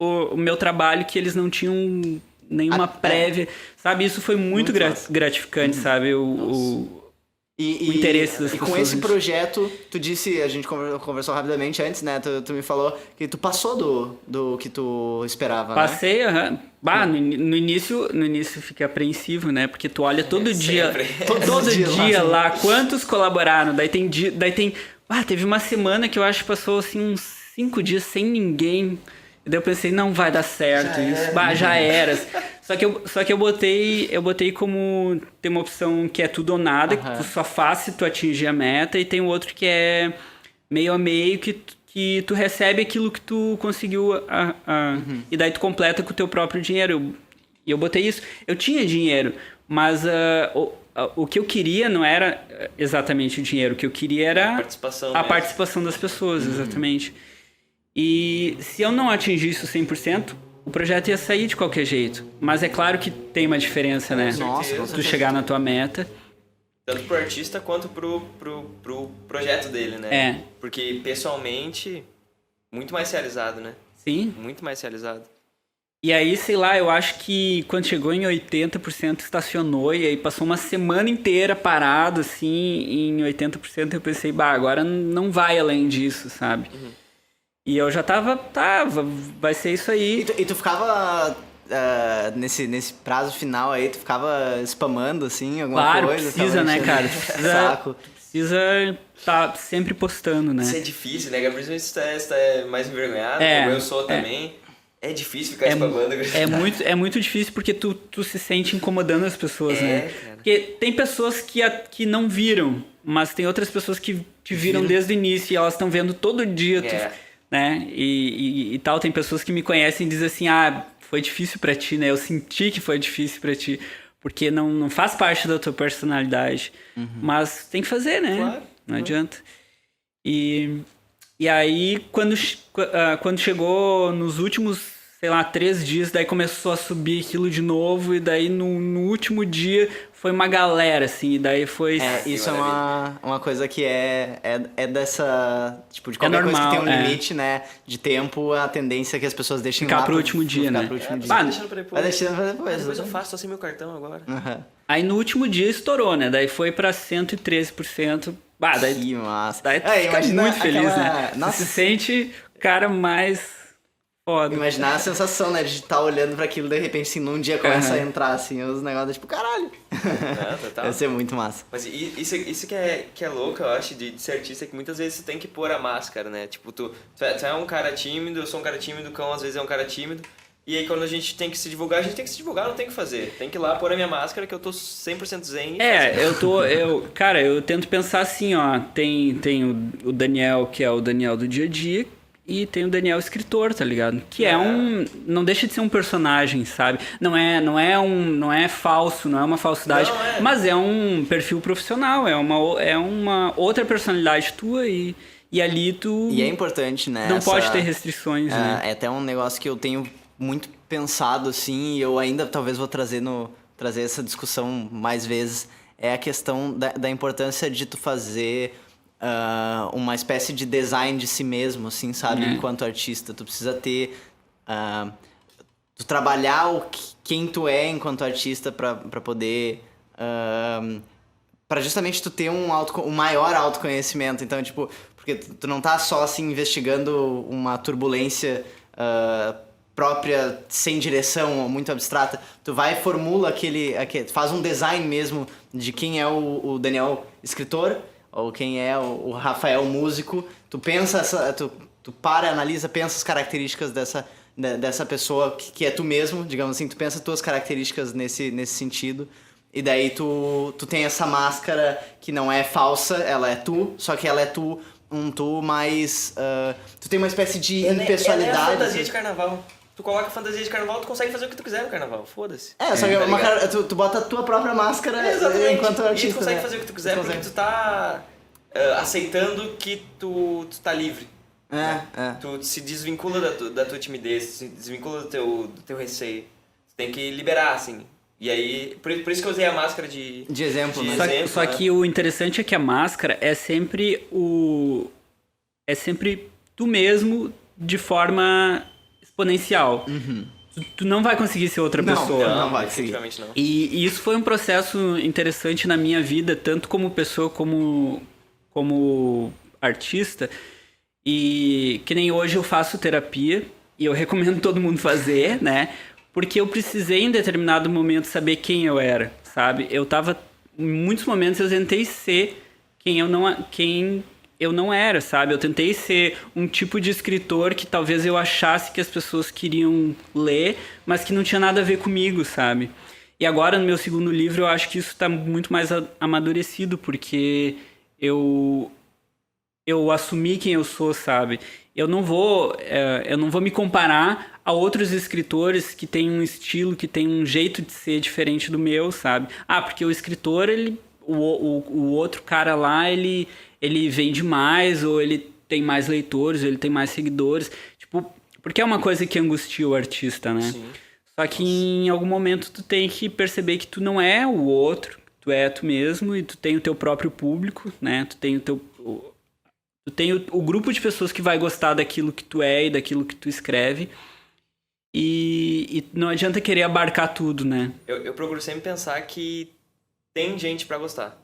o meu trabalho que eles não tinham nenhuma prévia, sabe? Isso foi muito gratificante, sabe? O interesse das pessoas. E com esse projeto, tu disse, a gente conversou rapidamente antes, né? Tu me falou que tu passou do que tu esperava, Passei, no início fica apreensivo, né? Porque tu olha todo dia, todo dia lá, quantos colaboraram. Daí tem teve uma semana que eu acho que passou assim uns 5 dias sem ninguém. E daí eu pensei, não vai dar certo já era. Só que eu botei como tem uma opção que é tudo ou nada, que tu só faz se tu atingir a meta, e tem o outro que é meio a meio, que tu recebe aquilo que tu conseguiu e daí tu completa com o teu próprio dinheiro. E eu botei isso. Eu tinha dinheiro, mas o que eu queria não era exatamente o dinheiro. O que eu queria era a participação das pessoas, exatamente. E se eu não atingisse o 100%, o projeto ia sair de qualquer jeito. Mas é claro que tem uma diferença, né? Nossa, tu chegar na tua meta. Tanto pro artista quanto pro projeto dele, né? Porque pessoalmente, muito mais realizado, né? Sim. Muito mais realizado. E aí, sei lá, eu acho que quando chegou em 80% estacionou, e aí passou uma semana inteira parado, assim, em 80% eu pensei, agora não vai além disso, sabe? E eu já tava, vai ser isso aí. E tu ficava, nesse prazo final aí, tu ficava spamando, assim, alguma coisa? Precisa, né, cara? Saco. Precisa tá sempre postando, né? Isso é difícil, né, Gabriel? Você tá mais envergonhado, como eu sou também. É difícil ficar spamando. É muito difícil porque tu se sente incomodando as pessoas, né? Cara. Porque tem pessoas que não viram, mas tem outras pessoas que te viram desde o início e elas estão vendo todo dia, né? E tal, tem pessoas que me conhecem e dizem assim, foi difícil pra ti, né? Eu senti que foi difícil pra ti, porque não faz parte da tua personalidade. Mas tem que fazer, né? Claro. Não adianta. E aí, quando chegou nos últimos, sei lá, 3 dias, daí começou a subir aquilo de novo, e daí no último dia foi uma galera, assim, e daí foi... Isso é uma coisa que é dessa... Tipo, de qualquer normal, coisa que tem um limite, né? De tempo, a tendência é que as pessoas deixem ficar lá pro último dia, né? Vai deixando pra depois. Vai deixando pra depois. Depois eu faço, tô sem meu cartão agora. Aí no último dia estourou, né? Daí foi pra 113%. Daí, que massa. Daí tu fica muito feliz, né? Nossa. Você se sente o cara mais foda. Imaginar a sensação, né? De estar olhando pra aquilo, de repente, assim, num dia começa a entrar, assim, os negócios, tipo, caralho. Total. Deve ser muito massa. Mas isso que é louco, eu acho, de ser artista, é que muitas vezes você tem que pôr a máscara, né? Tipo, tu é um cara tímido, eu sou um cara tímido, o Cão às vezes é um cara tímido. E aí quando a gente tem que se divulgar, a gente tem que se divulgar, não tem que fazer. Tem que ir lá pôr a minha máscara, que eu tô 100% zen. Cara, eu tento pensar assim, ó. Tem o Daniel, que é o Daniel do dia a dia, e tem o Daniel escritor, tá ligado? Que não deixa de ser um personagem, sabe? Não é falso, não é uma falsidade, mas é um perfil profissional, é uma outra personalidade tua e ali tu... E é importante, né? Não pode ter restrições, né? É até um negócio que eu tenho muito pensado, assim, e eu ainda talvez vou trazer essa discussão mais vezes, é a questão da importância de tu fazer uma espécie de design de si mesmo, assim, sabe? Enquanto artista. Tu precisa ter... tu trabalhar quem tu é enquanto artista pra poder... pra justamente tu ter um maior autoconhecimento. Então, tipo... Porque tu não tá só, assim, investigando uma turbulência... própria, sem direção, muito abstrata. Tu vai e formula faz um design mesmo de quem é o Daniel escritor, ou quem é o Rafael músico. Tu pensa, tu para, analisa, pensa as características dessa pessoa que é tu mesmo, digamos assim. Tu pensa as tuas características nesse sentido. E daí tu tem essa máscara que não é falsa, ela é tu, só que ela é tu mais... tu tem uma espécie de impessoalidade. É a fantasia de carnaval. Tu coloca a fantasia de carnaval, tu consegue fazer o que tu quiser no carnaval, foda-se. Só que tu bota a tua própria máscara enquanto artista. E tu consegue fazer o que tu quiser, porque tu tá aceitando que tu tá livre. Tu se desvincula da tua timidez, se desvincula do teu receio. Tu tem que liberar, assim. E aí, por isso que eu usei a máscara de exemplo, né? Só que o interessante é que a máscara é sempre tu mesmo de forma exponencial. Tu não vai conseguir ser outra pessoa. Não vai conseguir. Definitivamente não. E isso foi um processo interessante na minha vida, tanto como pessoa como artista. E que nem hoje eu faço terapia, e eu recomendo todo mundo fazer, né? Porque eu precisei em determinado momento saber quem eu era, sabe? Em muitos momentos eu tentei ser quem eu não era, sabe? Eu tentei ser um tipo de escritor que talvez eu achasse que as pessoas queriam ler, mas que não tinha nada a ver comigo, sabe? E agora, no meu segundo livro, eu acho que isso está muito mais amadurecido, porque eu assumi quem eu sou, sabe? Eu não vou me comparar a outros escritores que têm um estilo, que têm um jeito de ser diferente do meu, sabe? Porque o escritor, o outro cara lá, ele vende mais, ou ele tem mais leitores, ou ele tem mais seguidores. Tipo, porque é uma coisa que angustia o artista, né? Sim. Só que em algum momento tu tem que perceber que tu não é o outro, tu é tu mesmo, e tu tem o teu próprio público, né? Tu tem o grupo de pessoas que vai gostar daquilo que tu é e daquilo que tu escreve. E não adianta querer abarcar tudo, né? Eu procuro sempre pensar que tem gente pra gostar.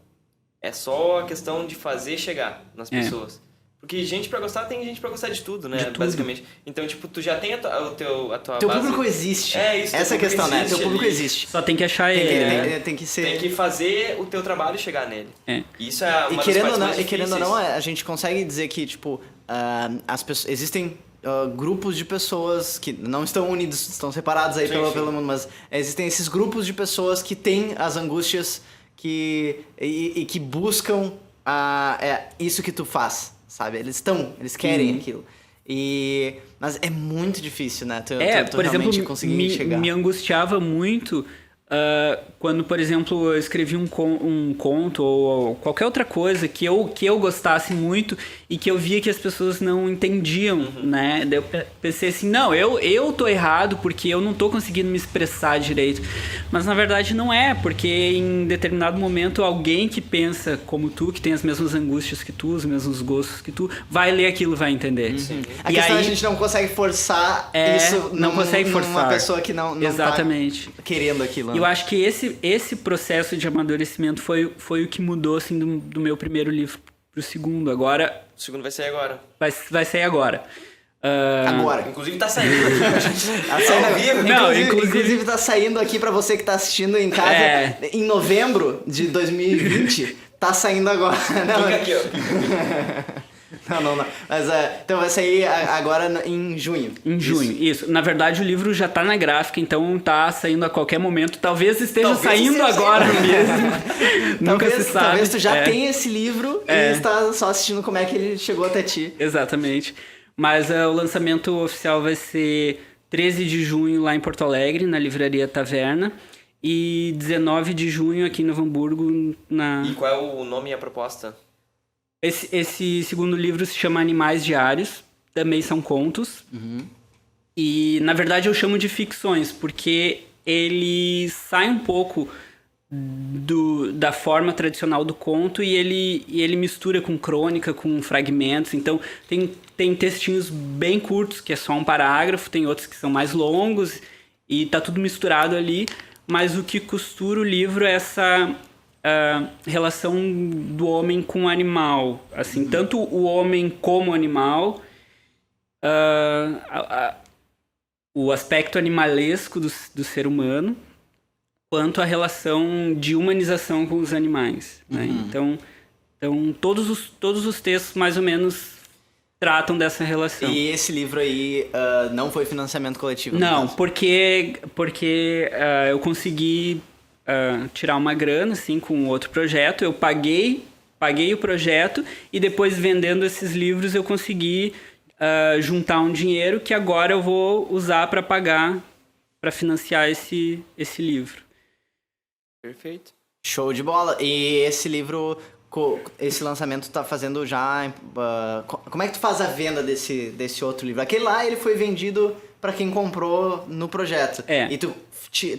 É só a questão de fazer chegar nas pessoas. Porque gente pra gostar, tem gente pra gostar de tudo, né? Basicamente. Então, tipo, tu já tem a tua Teu base. público existe. Isso. Essa é a questão, né? Teu público existe. Só tem que achar ele. Tem que ser... Tem que fazer o teu trabalho chegar nele. Isso é uma das querendo partes ou não, mais e querendo ou difíceis. não, a gente consegue dizer que, tipo, as pessoas... Existem grupos de pessoas que não estão unidos, estão separados aí pelo mundo, mas existem esses grupos de pessoas que têm as angústias que buscam isso que tu faz, sabe? Eles querem aquilo. Mas é muito difícil, né? Tu por exemplo, conseguir chegar. Me angustiava muito quando, por exemplo, eu escrevi um conto ou qualquer outra coisa que eu gostasse muito e que eu via que as pessoas não entendiam, né? Daí eu pensei assim, não, eu tô errado porque eu não tô conseguindo me expressar direito. Mas na verdade não é, porque em determinado momento alguém que pensa como tu, que tem as mesmas angústias que tu, os mesmos gostos que tu, vai ler aquilo, vai entender. A questão é que a gente não consegue forçar isso numa pessoa que não exatamente. Tá querendo aquilo. E eu acho que esse processo de amadurecimento foi o que mudou assim, do meu primeiro livro pro segundo. Agora... O segundo vai sair agora. Vai sair agora. Agora. Inclusive tá saindo. Tá saindo ao vivo. Não, inclusive tá saindo aqui pra você que tá assistindo em casa em novembro de 2020. Tá saindo agora. Fica aqui, ó. Não. Mas então vai sair agora em junho. Em junho, isso. Na verdade, o livro já tá na gráfica, então tá saindo a qualquer momento. Talvez esteja saindo agora mesmo. Nunca se sabe. Talvez tu já tenha esse livro e está só assistindo como é que ele chegou até ti. Exatamente. Mas o lançamento oficial vai ser 13 de junho lá em Porto Alegre, na Livraria Taverna. E 19 de junho aqui em Novo Hamburgo. E qual é o nome e a proposta? Esse segundo livro se chama Animais Diários, também são contos. E, na verdade, eu chamo de ficções, porque ele sai um pouco da forma tradicional do conto e ele mistura com crônica, com fragmentos. Então, tem textinhos bem curtos, que é só um parágrafo, tem outros que são mais longos, e tá tudo misturado ali. Mas o que costura o livro é essa... relação do homem com o animal, assim, tanto o homem como animal, o aspecto animalesco do ser humano, quanto a relação de humanização com os animais, né? Então todos os textos mais ou menos tratam dessa relação. E esse livro aí não foi financiamento coletivo? Não, porque eu consegui tirar uma grana, assim, com outro projeto. Eu paguei o projeto e depois, vendendo esses livros, eu consegui juntar um dinheiro que agora eu vou usar para financiar esse livro. Perfeito. Show de bola. E esse livro, esse lançamento tá fazendo já... como é que tu faz a venda desse outro livro? Aquele lá, ele foi vendido para quem comprou no projeto. E tu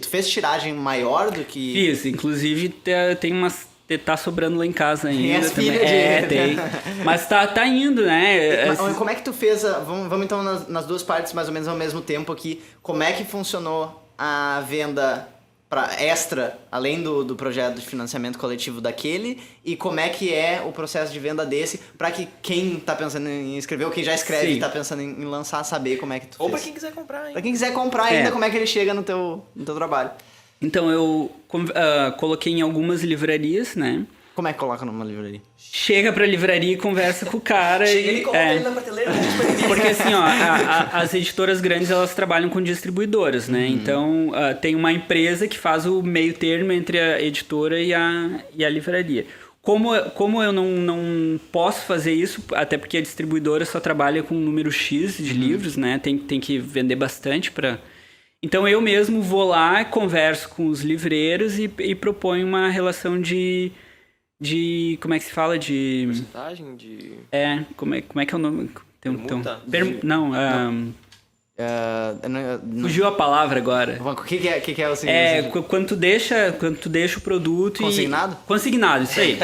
fez tiragem maior do que... Fiz. Inclusive, tem umas tá sobrando lá em casa ainda. Tem as também. pilhas Tem. Mas tá indo, né? Mas como é que tu fez, vamos então nas duas partes mais ou menos ao mesmo tempo aqui, como é que funcionou a venda para extra, além do projeto de financiamento coletivo daquele, e como é que é o processo de venda desse, para que quem tá pensando em escrever, ou quem já escreve e tá pensando em lançar, saber como é que tu fez. Ou pra quem quiser comprar, hein? Pra quem quiser comprar ainda, como é que ele chega no teu trabalho. Então, eu coloquei em algumas livrarias, né? Como é que coloca numa livraria? Chega pra livraria e conversa com o cara. Chega ele e coloca ele na prateleira. Porque assim, ó, as editoras grandes, elas trabalham com distribuidoras, né? Então, tem uma empresa que faz o meio termo entre a editora e a livraria. Como eu não posso fazer isso, até porque a distribuidora só trabalha com um número X de livros, né? Tem que vender bastante para... Então, eu mesmo vou lá, converso com os livreiros e proponho uma relação de como é que se fala? De... Porcentagem de... como é que é o nome? Permuta? Fugiu a palavra agora. O que é o seguinte? Quando tu deixa o produto Consignado? Consignado, isso aí.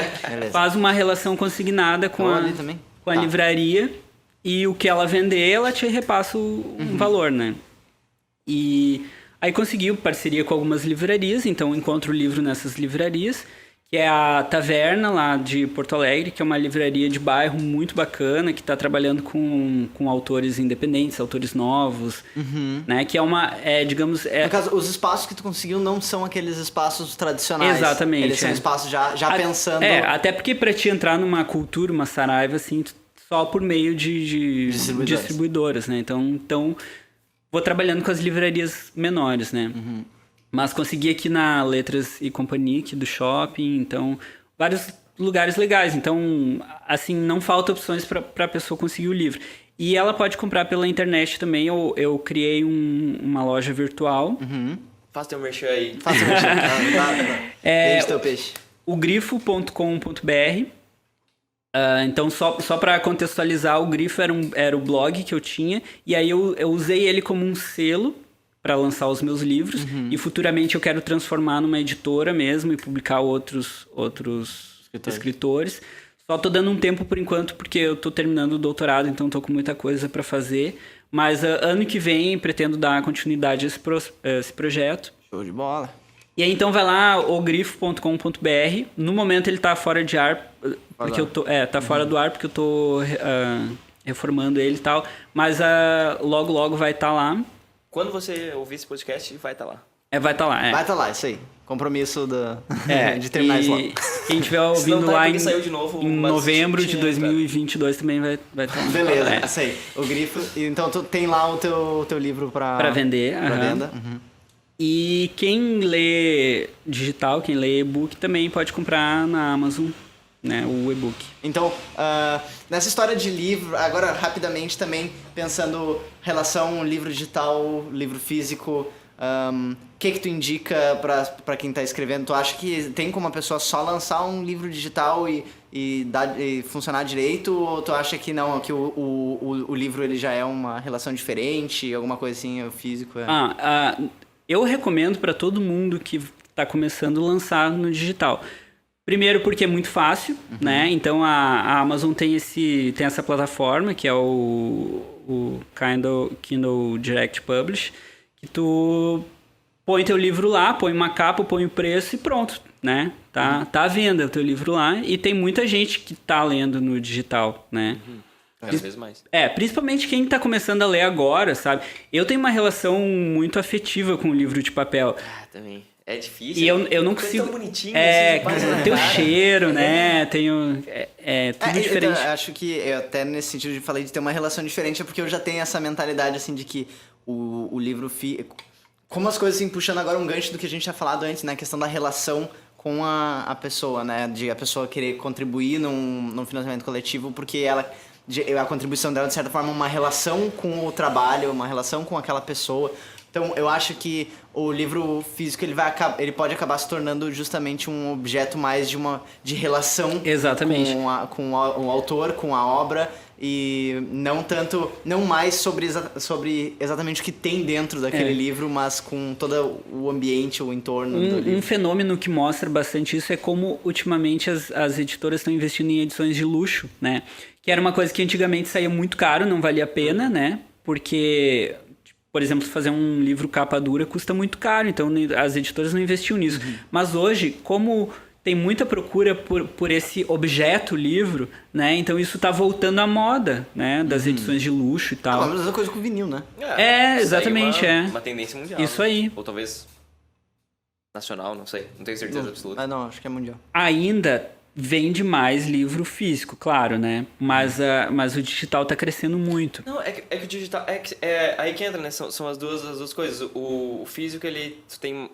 Faz uma relação consignada com a livraria e o que ela vender, ela te repassa um valor, né? E aí conseguiu parceria com algumas livrarias, então encontro o livro nessas livrarias, que é a Taverna, lá de Porto Alegre, que é uma livraria de bairro muito bacana, que está trabalhando com autores independentes, autores novos, né? Que é digamos... No caso, os espaços que tu conseguiu não são aqueles espaços tradicionais. Exatamente. Eles são espaços já pensando... até porque para te entrar numa cultura, uma saraiva, assim, só por meio de distribuidoras, né? Então, vou trabalhando com as livrarias menores, né? Mas consegui aqui na Letras e Companhia, aqui do shopping, então, vários lugares legais. Então, assim, não falta opções para a pessoa conseguir o livro. E ela pode comprar pela internet também. Eu criei uma loja virtual. Faz teu merchan aí. Faça o merchan. Beijo teu peixe. O grifo.com.br. Então, só para contextualizar, o Grifo era o blog que eu tinha. E aí eu usei ele como um selo para lançar os meus livros, e futuramente eu quero transformar numa editora mesmo e publicar outros escritores. Só tô dando um tempo por enquanto, porque eu tô terminando o doutorado, então tô com muita coisa para fazer. Mas ano que vem pretendo dar continuidade a esse projeto. Show de bola. E aí então vai lá, ogrifo.com.br. No momento ele tá fora de ar, porque eu tô... tá fora do ar porque eu tô reformando ele e tal. Mas logo vai estar lá. Quando você ouvir esse podcast, vai estar lá. Vai estar lá, Vai estar lá, isso aí. Compromisso de terminar isso logo. Quem estiver ouvindo lá em novembro de 2022 também vai estar lá. Beleza, isso aí. O Grifo. Então, tu tem lá o teu livro para vender. Para venda. E quem lê digital, quem lê e-book, também pode comprar na Amazon, né, o e-book. Então, nessa história de livro, agora rapidamente também pensando relação livro digital, livro físico, o que tu indica para quem tá escrevendo? Tu acha que tem como a pessoa só lançar um livro digital e funcionar direito? Ou tu acha que não, que o livro ele já é uma relação diferente, alguma coisa assim, o físico? Eu recomendo para todo mundo que está começando a lançar no digital. Primeiro porque é muito fácil, né? Então a Amazon tem essa plataforma que é o Kindle Direct Publish, que tu põe teu livro lá, põe uma capa, põe o preço e pronto, né? Tá à venda o teu livro lá e tem muita gente que tá lendo no digital, né? Às vezes mais. Principalmente quem tá começando a ler agora, sabe? Eu tenho uma relação muito afetiva com o livro de papel. Também. É difícil. E eu não consigo... tão bonitinho. Assim, tem o cheiro, né? Tudo diferente. Então, acho que eu até nesse sentido de falei de ter uma relação diferente é porque eu já tenho essa mentalidade assim de que o livro... Como as coisas assim, puxando agora um gancho do que a gente tinha falado antes, né? A questão da relação com a pessoa, né? De a pessoa querer contribuir num financiamento coletivo porque a contribuição dela, de certa forma, é uma relação com o trabalho, uma relação com aquela pessoa. Então, eu acho que o livro físico ele pode acabar se tornando justamente um objeto mais de relação Exatamente. com o autor, com a obra, e não mais sobre exatamente o que tem dentro daquele livro, mas com todo o ambiente, o entorno do livro. Um fenômeno que mostra bastante isso é como ultimamente as editoras estão investindo em edições de luxo, né? Que era uma coisa que antigamente saía muito caro, não valia a pena, né? Porque, por exemplo, fazer um livro capa dura custa muito caro, então as editoras não investiam nisso. Mas hoje, como tem muita procura por esse objeto livro, né? Então isso tá voltando à moda, né? Das edições de luxo e tal. A mesma coisa com o vinil, né? Exatamente, uma tendência mundial. Isso né? aí. Ou talvez nacional, não sei. Não tenho certeza absoluta. Não, acho que é mundial. Ainda vende mais livro físico, claro, né? Mas o digital tá crescendo muito. Não, é que o digital... aí que entra, né? São as duas coisas. O físico, tu tem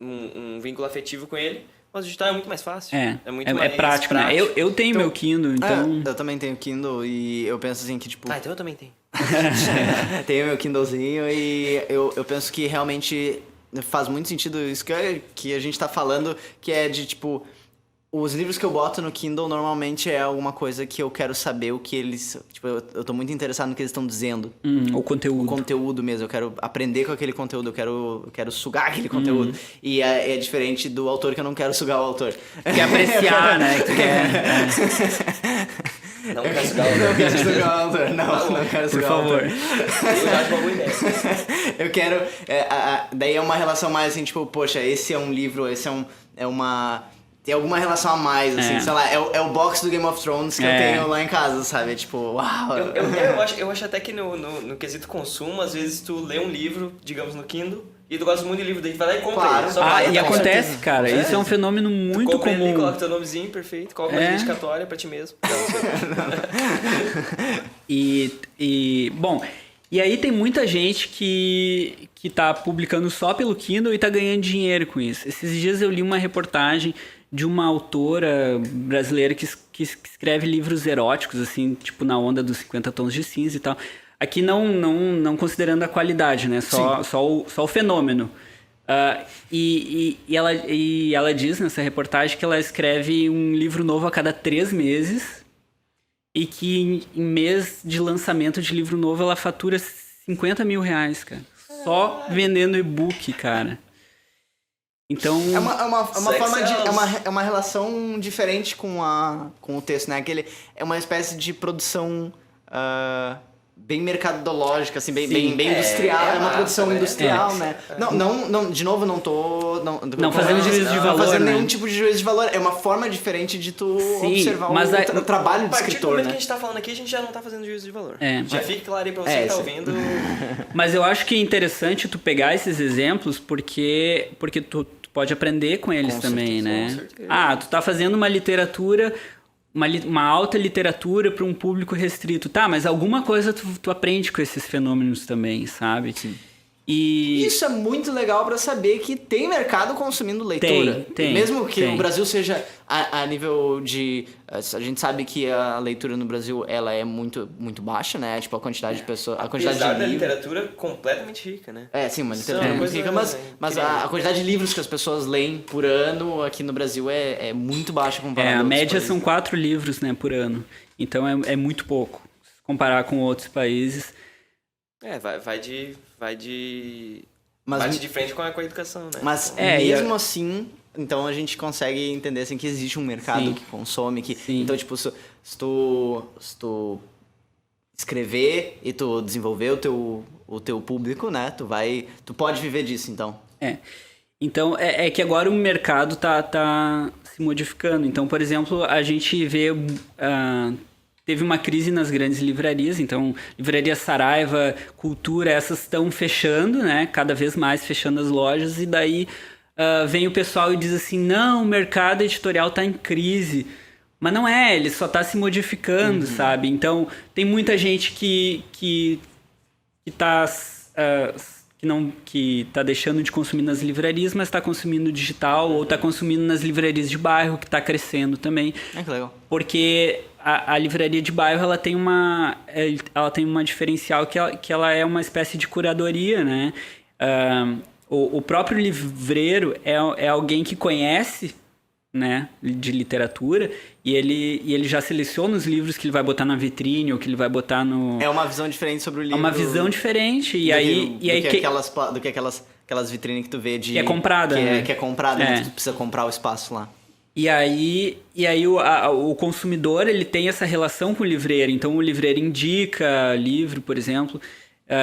um vínculo afetivo com ele, mas o digital é muito mais fácil. Muito mais prático, né? Eu tenho meu Kindle, então... eu também tenho Kindle e eu penso assim que, tipo... então eu também tenho. Tenho meu Kindlezinho e eu penso que realmente faz muito sentido isso que a gente tá falando, que é de, tipo... Os livros que eu boto no Kindle normalmente é alguma coisa que eu quero saber o que eles... Tipo, eu tô muito interessado no que eles estão dizendo. O conteúdo. O conteúdo mesmo. Eu quero aprender com aquele conteúdo. Eu quero sugar aquele conteúdo. E é diferente do autor, que eu não quero sugar o autor. Quer apreciar, né? Não quero sugar o autor. Não quero sugar o autor. Não quero sugar o autor. Por favor. Eu acho uma boa ideia. Eu quero... daí é uma relação mais assim, tipo... Poxa, esse é um livro, esse é uma... Tem alguma relação a mais, assim, sei lá, é o box do Game of Thrones que eu tenho lá em casa, sabe? Tipo, uau! Eu acho até que no quesito consumo, às vezes tu lê um livro, digamos, no Kindle, e tu gosta muito de livro, daí tu vai lá e compra ele. Só e acontece, cara, isso é um fenômeno muito tu comum. Ele, coloca teu nomezinho, perfeito, coloca uma dedicatória pra ti mesmo. Bom, e aí tem muita gente que tá publicando só pelo Kindle e tá ganhando dinheiro com isso. Esses dias eu li uma reportagem de uma autora brasileira que escreve livros eróticos, assim, tipo na onda dos 50 tons de cinza e tal. Aqui não considerando a qualidade, né? Só o fenômeno. E ela diz nessa reportagem que ela escreve um livro novo a cada 3 meses e que em mês de lançamento de livro novo ela fatura 50 mil reais, cara. Só vendendo e-book, cara. Então... É uma relação diferente com o texto, né? É uma espécie de produção bem mercadológica, assim, bem industrial. É uma produção industrial, né? Não, de novo, não tô... Não fazendo juízo de valor, não fazendo né? nenhum tipo de juízo de valor. É uma forma diferente de tu observar o trabalho do escritor, né? A partir do momento que a gente tá falando aqui, a gente já não tá fazendo juízo de valor. Já fique claro aí pra você que tá ouvindo. Mas eu acho que é interessante tu pegar esses exemplos porque tu pode aprender com eles também, né? Tu tá fazendo uma literatura, uma alta literatura para um público restrito. Tá, mas alguma coisa tu aprende com esses fenômenos também, sabe? Sim. E isso é muito legal para saber que tem mercado consumindo leitura. Tem. Mesmo que o Brasil seja a nível de... A gente sabe que a leitura no Brasil ela é muito, muito baixa, né? Tipo, a quantidade de pessoas... A quantidade de literatura completamente rica, né? Sim, uma literatura muito rica, mas a quantidade de livros que as pessoas leem por ano aqui no Brasil é muito baixa comparado a a outros média países. São 4 livros, né, por ano. Então é muito pouco. Se comparar com outros países... Vai de frente com a educação, né? Mas mesmo assim, então a gente consegue entender assim, que existe um mercado que consome. Então, tipo, se tu escrever e tu desenvolver o teu público, né? Tu pode viver disso, então. Então, é que agora o mercado tá se modificando. Então, por exemplo, a gente vê... Teve uma crise nas grandes livrarias, então Livraria Saraiva, Cultura, essas estão fechando, né? Cada vez mais fechando as lojas, e daí vem o pessoal e diz assim, não, o mercado editorial está em crise. Mas não é, ele só está se modificando, sabe? Então tem muita gente que tá deixando de consumir nas livrarias, mas está consumindo digital, ou está consumindo nas livrarias de bairro, que está crescendo também. Que legal. Porque a livraria de bairro ela tem uma diferencial que ela é uma espécie de curadoria, né? O próprio livreiro é alguém que conhece, né, de literatura, e ele já seleciona os livros que ele vai botar na vitrine ou que ele vai botar no... É uma visão diferente sobre o livro. É uma visão diferente, do que aquelas vitrines que tu vê de... Que é comprada, né? Que é comprada, né? Tu precisa comprar o espaço lá. E aí o consumidor, ele tem essa relação com o livreiro. Então, o livreiro indica livro, por exemplo.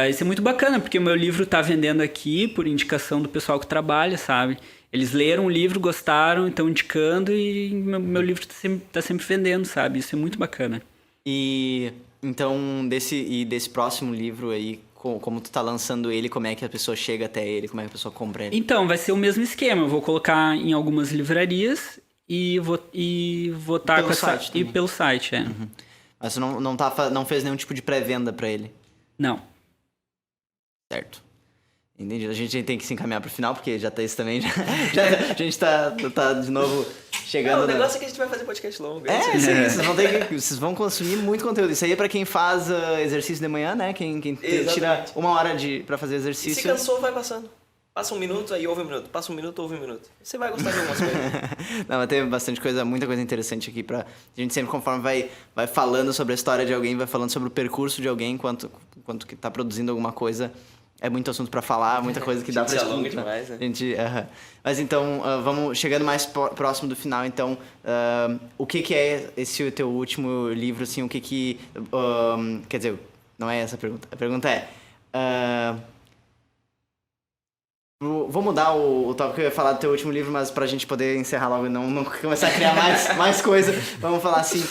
Isso é muito bacana, porque o meu livro tá vendendo aqui por indicação do pessoal que trabalha, sabe? Eles leram o livro, gostaram, estão indicando e meu livro tá sempre vendendo, sabe? Isso é muito bacana. E então, desse próximo livro aí, como tu tá lançando ele, como é que a pessoa chega até ele, como é que a pessoa compra ele? Então, vai ser o mesmo esquema. Eu vou colocar em algumas livrarias e vou estar com essa... site também. E pelo site, Uhum. Mas você não fez nenhum tipo de pré-venda pra ele? Não. Certo. Entendi. A gente tem que se encaminhar pro final, porque já tá isso também. A gente tá de novo chegando... O negócio é que a gente vai fazer podcast longo. Vocês vão consumir muito conteúdo. Isso aí é pra quem faz exercício de manhã, né? Quem tira 1 hora pra fazer exercício. E se cansou, vai passando. Passa 1 minuto, aí ouve 1 minuto. Passa 1 minuto, ouve 1 minuto. Você vai gostar de algumas coisas. Não, mas teve bastante coisa, muita coisa interessante aqui pra... A gente sempre, conforme vai falando sobre a história de alguém, vai falando sobre o percurso de alguém, enquanto que tá produzindo alguma coisa. É muito assunto pra falar, muita coisa que dá pra explicar. Longa demais, né? Mas então, vamos chegando mais próximo do final, então, o que é esse teu último livro, assim, o que quer dizer, não é essa a pergunta. A pergunta é... vou mudar o tópico que eu ia falar do teu último livro, mas pra gente poder encerrar logo e não começar a criar mais coisa, vamos falar assim,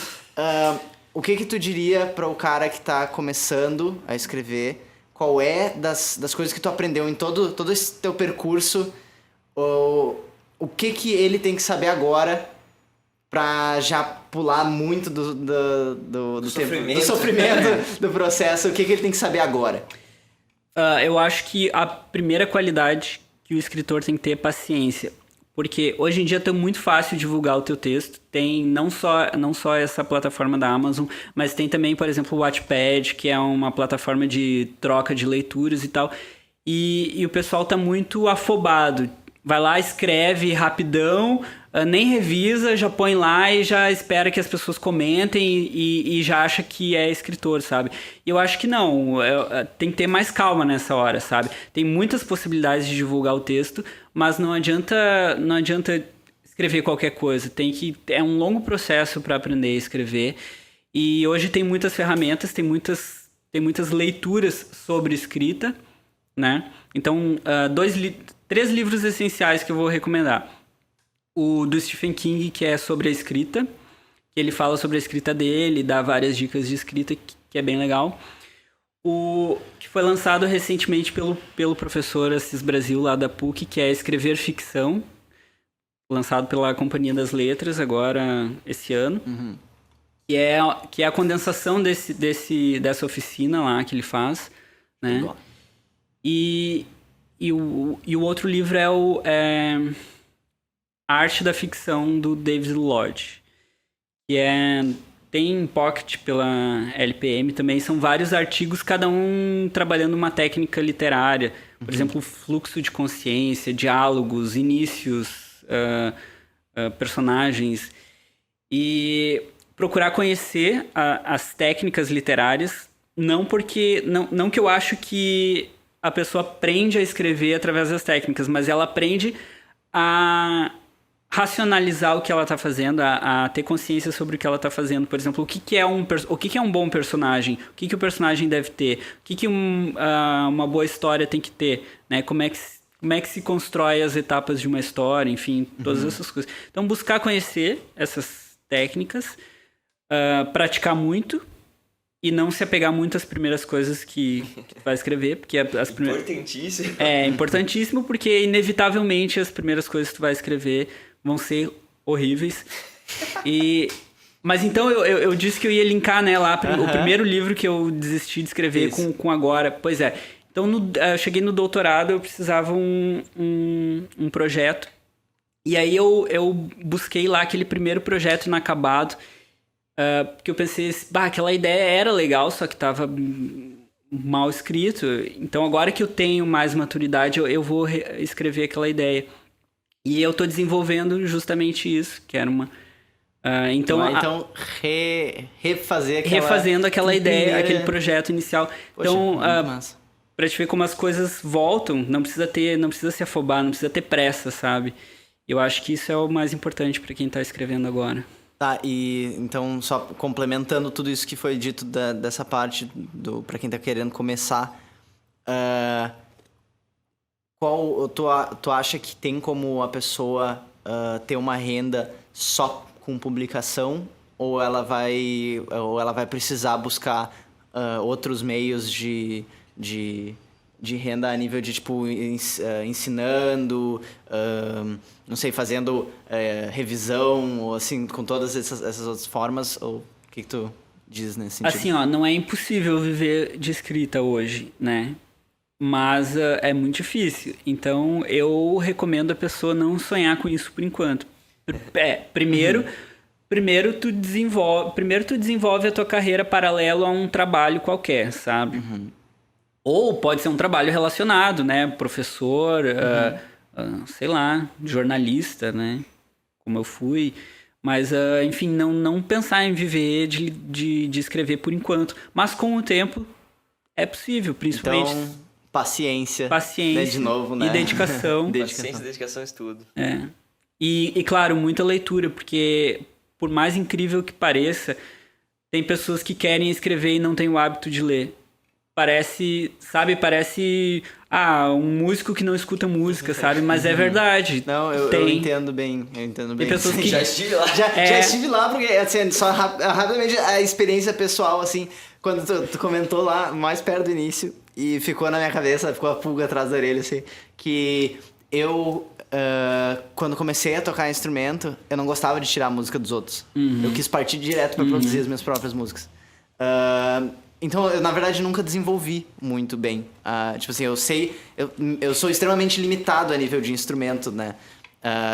o que tu diria para o cara que tá começando a escrever? Qual é das coisas que tu aprendeu em todo esse teu percurso, o que ele tem que saber agora pra já pular muito do sofrimento do processo? O que ele tem que saber agora? Eu acho que a primeira qualidade que o escritor tem que ter é paciência. Porque hoje em dia tá muito fácil divulgar o teu texto. Tem não só essa plataforma da Amazon, mas tem também, por exemplo, o Wattpad, que é uma plataforma de troca de leituras e tal. E o pessoal tá muito afobado. Vai lá, escreve rapidão, nem revisa, já põe lá e já espera que as pessoas comentem e já acha que é escritor, sabe? E eu acho que não, tem que ter mais calma nessa hora, sabe? Tem muitas possibilidades de divulgar o texto, mas não adianta escrever qualquer coisa. É um longo processo para aprender a escrever. E hoje tem muitas ferramentas, tem muitas leituras sobre escrita, né? Então, 3 livros essenciais que eu vou recomendar. O do Stephen King, que é sobre a escrita. Que ele fala sobre a escrita dele, dá várias dicas de escrita, que é bem legal. O que foi lançado recentemente pelo professor Assis Brasil, lá da PUC, que é Escrever Ficção. Lançado pela Companhia das Letras, agora, esse ano. Uhum. Que é a condensação dessa oficina lá que ele faz, né? Igual. E o outro livro é A Arte da Ficção, do David Lodge. Que tem em Pocket pela LPM também. São vários artigos, cada um trabalhando uma técnica literária. Por exemplo, fluxo de consciência, diálogos, inícios, personagens. E procurar conhecer as técnicas literárias. Não que eu acho que a pessoa aprende a escrever através das técnicas, mas ela aprende a racionalizar o que ela está fazendo, a ter consciência sobre o que ela está fazendo. Por exemplo, o que é um bom personagem? O que o personagem deve ter? O que uma boa história tem que ter? Né? Como é que se constrói as etapas de uma história? Enfim, todas essas coisas. Então, buscar conhecer essas técnicas, praticar muito, e não se apegar muito às primeiras coisas que tu vai escrever, porque Importantíssimo. É importantíssimo, porque inevitavelmente as primeiras coisas que tu vai escrever vão ser horríveis. Mas então eu disse que eu ia linkar, né, lá o primeiro livro que eu desisti de escrever com agora. Pois é. Então eu cheguei no doutorado, eu precisava um projeto. E aí eu busquei lá aquele primeiro projeto inacabado. Porque eu pensei, aquela ideia era legal, só que estava mal escrito. Então agora que eu tenho mais maturidade, eu vou escrever aquela ideia. E eu tô desenvolvendo justamente isso, que era uma... então, refazendo aquela ideia, aquele projeto inicial. Poxa, então, massa. pra te ver como as coisas voltam, não precisa se afobar, não precisa ter pressa, sabe? Eu acho que isso é o mais importante pra quem tá escrevendo agora. Tá, e então, só complementando tudo isso que foi dito dessa parte, pra quem tá querendo começar, tu acha que tem como a pessoa ter uma renda só com publicação, ou ela vai precisar buscar outros meios de renda a nível de, tipo, ensinando, não sei, fazendo revisão, ou assim, com todas essas outras formas? Ou o que tu diz nesse sentido? Assim, ó, não é impossível viver de escrita hoje, né? Mas é muito difícil. Então, eu recomendo a pessoa não sonhar com isso por enquanto. Primeiro tu desenvolve a tua carreira paralelo a um trabalho qualquer, sabe? Ou pode ser um trabalho relacionado, né? Professor, sei lá, jornalista, né? Como eu fui. Mas, enfim, não pensar em viver de escrever por enquanto. Mas com o tempo é possível, principalmente... Então, paciência, né? De novo, né? E dedicação. Paciência, dedicação, estudo. E, claro, muita leitura, porque por mais incrível que pareça, tem pessoas que querem escrever e não têm o hábito de ler. Parece um músico que não escuta música, sabe? Mas é verdade. Não, eu entendo bem. Tem pessoas que... Já estive lá. Já estive lá, porque, assim, só rapidamente a experiência pessoal, assim, quando tu comentou lá, mais perto do início, e ficou na minha cabeça, ficou a pulga atrás da orelha, assim, que eu... quando comecei a tocar instrumento, eu não gostava de tirar a música dos outros. Eu quis partir direto pra produzir as minhas próprias músicas. Então, eu, na verdade, nunca desenvolvi muito bem. Tipo assim, eu sou extremamente limitado a nível de instrumento, né?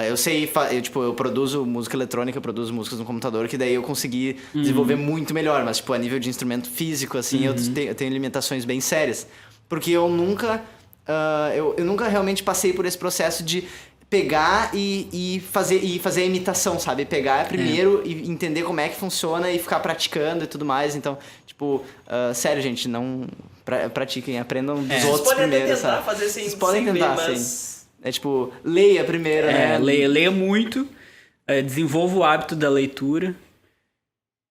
Eu produzo música eletrônica, eu produzo músicas no computador, que daí eu consegui desenvolver muito melhor. Mas, tipo, a nível de instrumento físico, assim, eu tenho limitações bem sérias. Porque eu nunca realmente passei por esse processo de pegar e fazer a imitação, sabe? Pegar primeiro e entender como é que funciona e ficar praticando e tudo mais. Então, tipo, sério, gente, não pratiquem, aprendam dos outros primeiro, Vocês podem tentar sabe? fazer sem Vocês podem tentar, ver, mas... sim. É tipo, leia primeiro, né? Leia muito, desenvolva o hábito da leitura.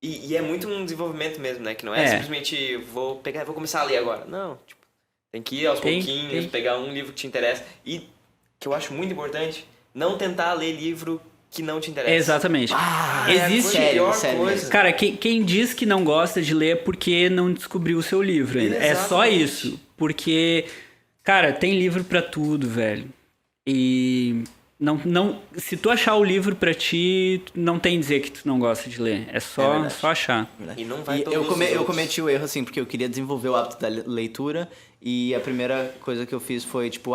E é muito um desenvolvimento mesmo, né? Que não é simplesmente vou começar a ler agora. Não, tipo, tem que ir aos pouquinhos, pegar um livro que te interessa. E, que eu acho muito importante, não tentar ler livro que não te interessa. Exatamente. Existe a pior coisa. Cara, quem diz que não gosta de ler é porque não descobriu o seu livro ainda. É só isso. Porque, cara, tem livro pra tudo, velho. E se tu achar o livro pra ti, não tem dizer que tu não gosta de ler. É só achar. E não vai eu cometi o erro, assim, porque eu queria desenvolver o hábito da leitura e a primeira coisa que eu fiz foi, tipo,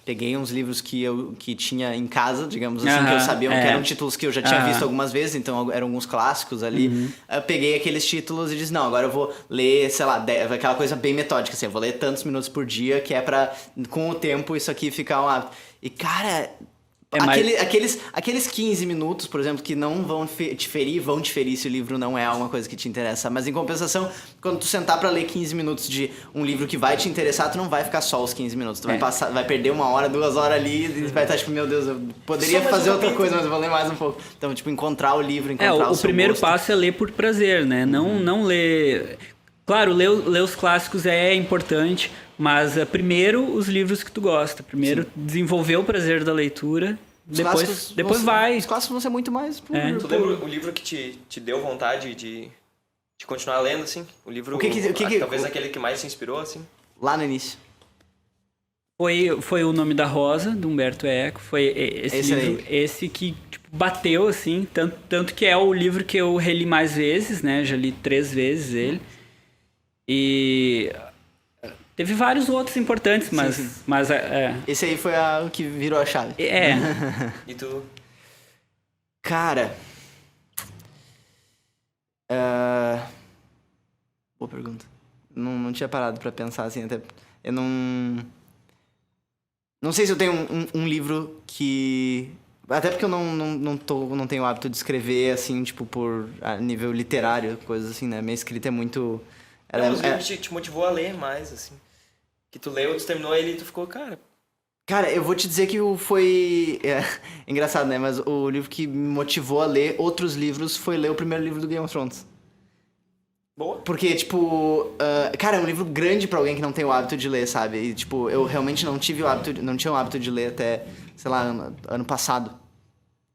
peguei uns livros que tinha em casa, digamos assim, que eu sabia que eram títulos que eu já tinha visto algumas vezes, então eram alguns clássicos ali. Eu peguei aqueles títulos e disse, não, agora eu vou ler, sei lá, aquela coisa bem metódica, assim, eu vou ler tantos minutos por dia, que é pra, com o tempo, isso aqui ficar um hábito. E, cara... Aqueles 15 minutos, por exemplo, que não vão te ferir se o livro não é alguma coisa que te interessa. Mas, em compensação, quando tu sentar pra ler 15 minutos de um livro que vai te interessar, tu não vai ficar só os 15 minutos. Tu vai perder 1 hora, 2 horas ali e vai estar tipo, meu Deus, eu poderia fazer outra coisa, mas eu vou ler mais um pouco. Então, tipo, encontrar o livro, encontrar o seu o primeiro gosto. passo é ler por prazer, né? Não ler... Claro, ler os clássicos é importante, mas primeiro os livros que tu gosta. Primeiro desenvolver o prazer da leitura, depois vai. Os clássicos vão ser muito mais... Tu lembra o livro que te deu vontade de continuar lendo, assim? O livro, talvez aquele que mais te inspirou, assim? Lá no início. Foi O Nome da Rosa, do Humberto Eco. Foi esse livro, esse que tipo, bateu, assim, tanto que é o livro que eu reli mais vezes, né? Já li 3 vezes ele. E teve vários outros importantes, mas... Sim. mas esse aí foi o que virou a chave. E tu? Cara... Boa pergunta. Não tinha parado pra pensar assim, até... Eu não sei se eu tenho um livro que Até porque eu não tenho o hábito de escrever, assim, tipo, a nível literário, coisas assim, né? Minha escrita é muito... Os livros te motivou a ler mais, assim. Que tu leu, tu terminou ele e tu ficou, cara... Cara, eu vou te dizer que foi... engraçado, né? Mas o livro que me motivou a ler outros livros foi ler o primeiro livro do Game of Thrones. Boa. Porque, tipo... cara, é um livro grande pra alguém que não tem o hábito de ler, sabe? E, tipo, eu realmente não tinha o hábito de ler até, sei lá, ano passado.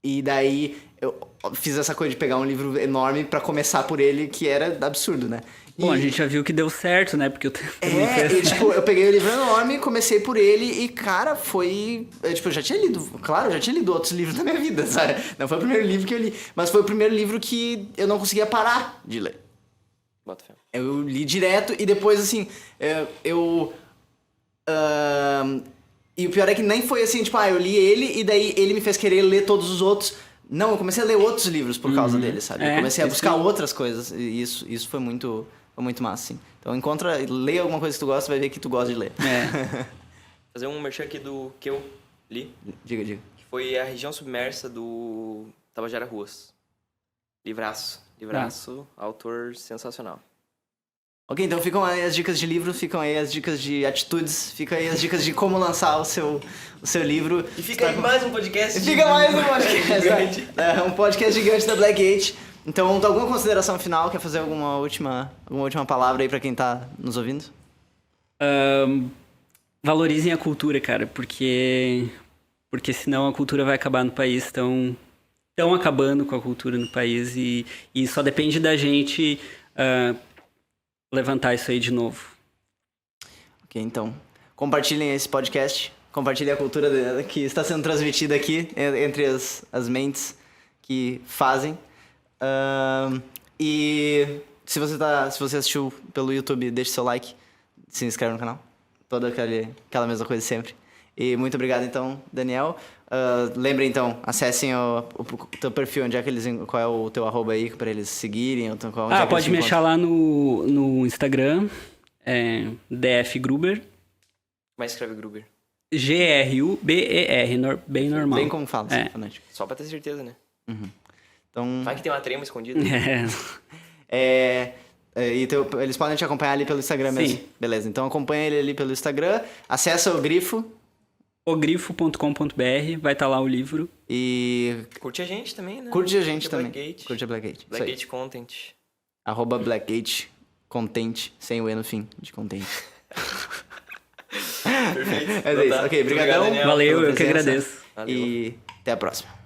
E daí eu fiz essa coisa de pegar um livro enorme pra começar por ele, que era absurdo, né? Bom, a gente já viu que deu certo, né? Porque eu e tipo, eu peguei o livro enorme, comecei por ele e, cara, foi... Tipo, eu já tinha lido... Claro, eu já tinha lido outros livros da minha vida, sabe? Não foi o primeiro livro que eu li, mas foi o primeiro livro que eu não conseguia parar de ler. Bota fé. Eu li direto e depois, assim, e o pior é que nem foi assim, tipo, eu li ele e daí ele me fez querer ler todos os outros. Não, eu comecei a ler outros livros por causa dele, sabe? Eu comecei a buscar outras coisas e isso foi muito massa, assim. Então lê alguma coisa que tu gosta, vai ver que tu gosta de ler. Fazer um merchan aqui do que eu li. Diga. Que foi A Região Submersa do Tabajara Ruas. Livraço, autor sensacional. Ok, então ficam aí as dicas de livro, ficam aí as dicas de atitudes, ficam aí as dicas de como lançar o seu livro. E fica aí mais um podcast. Fica mais um podcast gigante. Um podcast gigante da Blackgate. Então, alguma consideração final? Quer fazer alguma última palavra aí pra quem tá nos ouvindo? Valorizem a cultura, cara, porque senão a cultura vai acabar no país. Estão acabando com a cultura no país e só depende da gente levantar isso aí de novo. Ok, então, compartilhem esse podcast, compartilhem a cultura que está sendo transmitida aqui entre as mentes que fazem. E se você assistiu pelo YouTube, deixe seu like, se inscreve no canal, toda aquela mesma coisa sempre. E muito obrigado então, Daniel. Lembrem então, acessem o teu perfil, qual é o teu @, aí pra eles seguirem. Pode me achar lá no Instagram, DF Gruber. Mas escreve Gruber. Gruber, bem normal. Bem como fala, fonético. Só pra ter certeza, né? Uhum. Então... Vai que tem uma trema escondida. Eles podem te acompanhar ali pelo Instagram mesmo. Beleza, então acompanha ele ali pelo Instagram, acessa o Grifo. ogrifo.com.br, vai estar lá o livro. E... Curte a gente também, né? Curte a gente também. Blackgate. Curte a Blackgate. Blackgate Content. @Blackgate Content, sem o E no fim, de contente. Perfeito. É isso. Ok, obrigadão. Valeu, eu que agradeço. E até a próxima.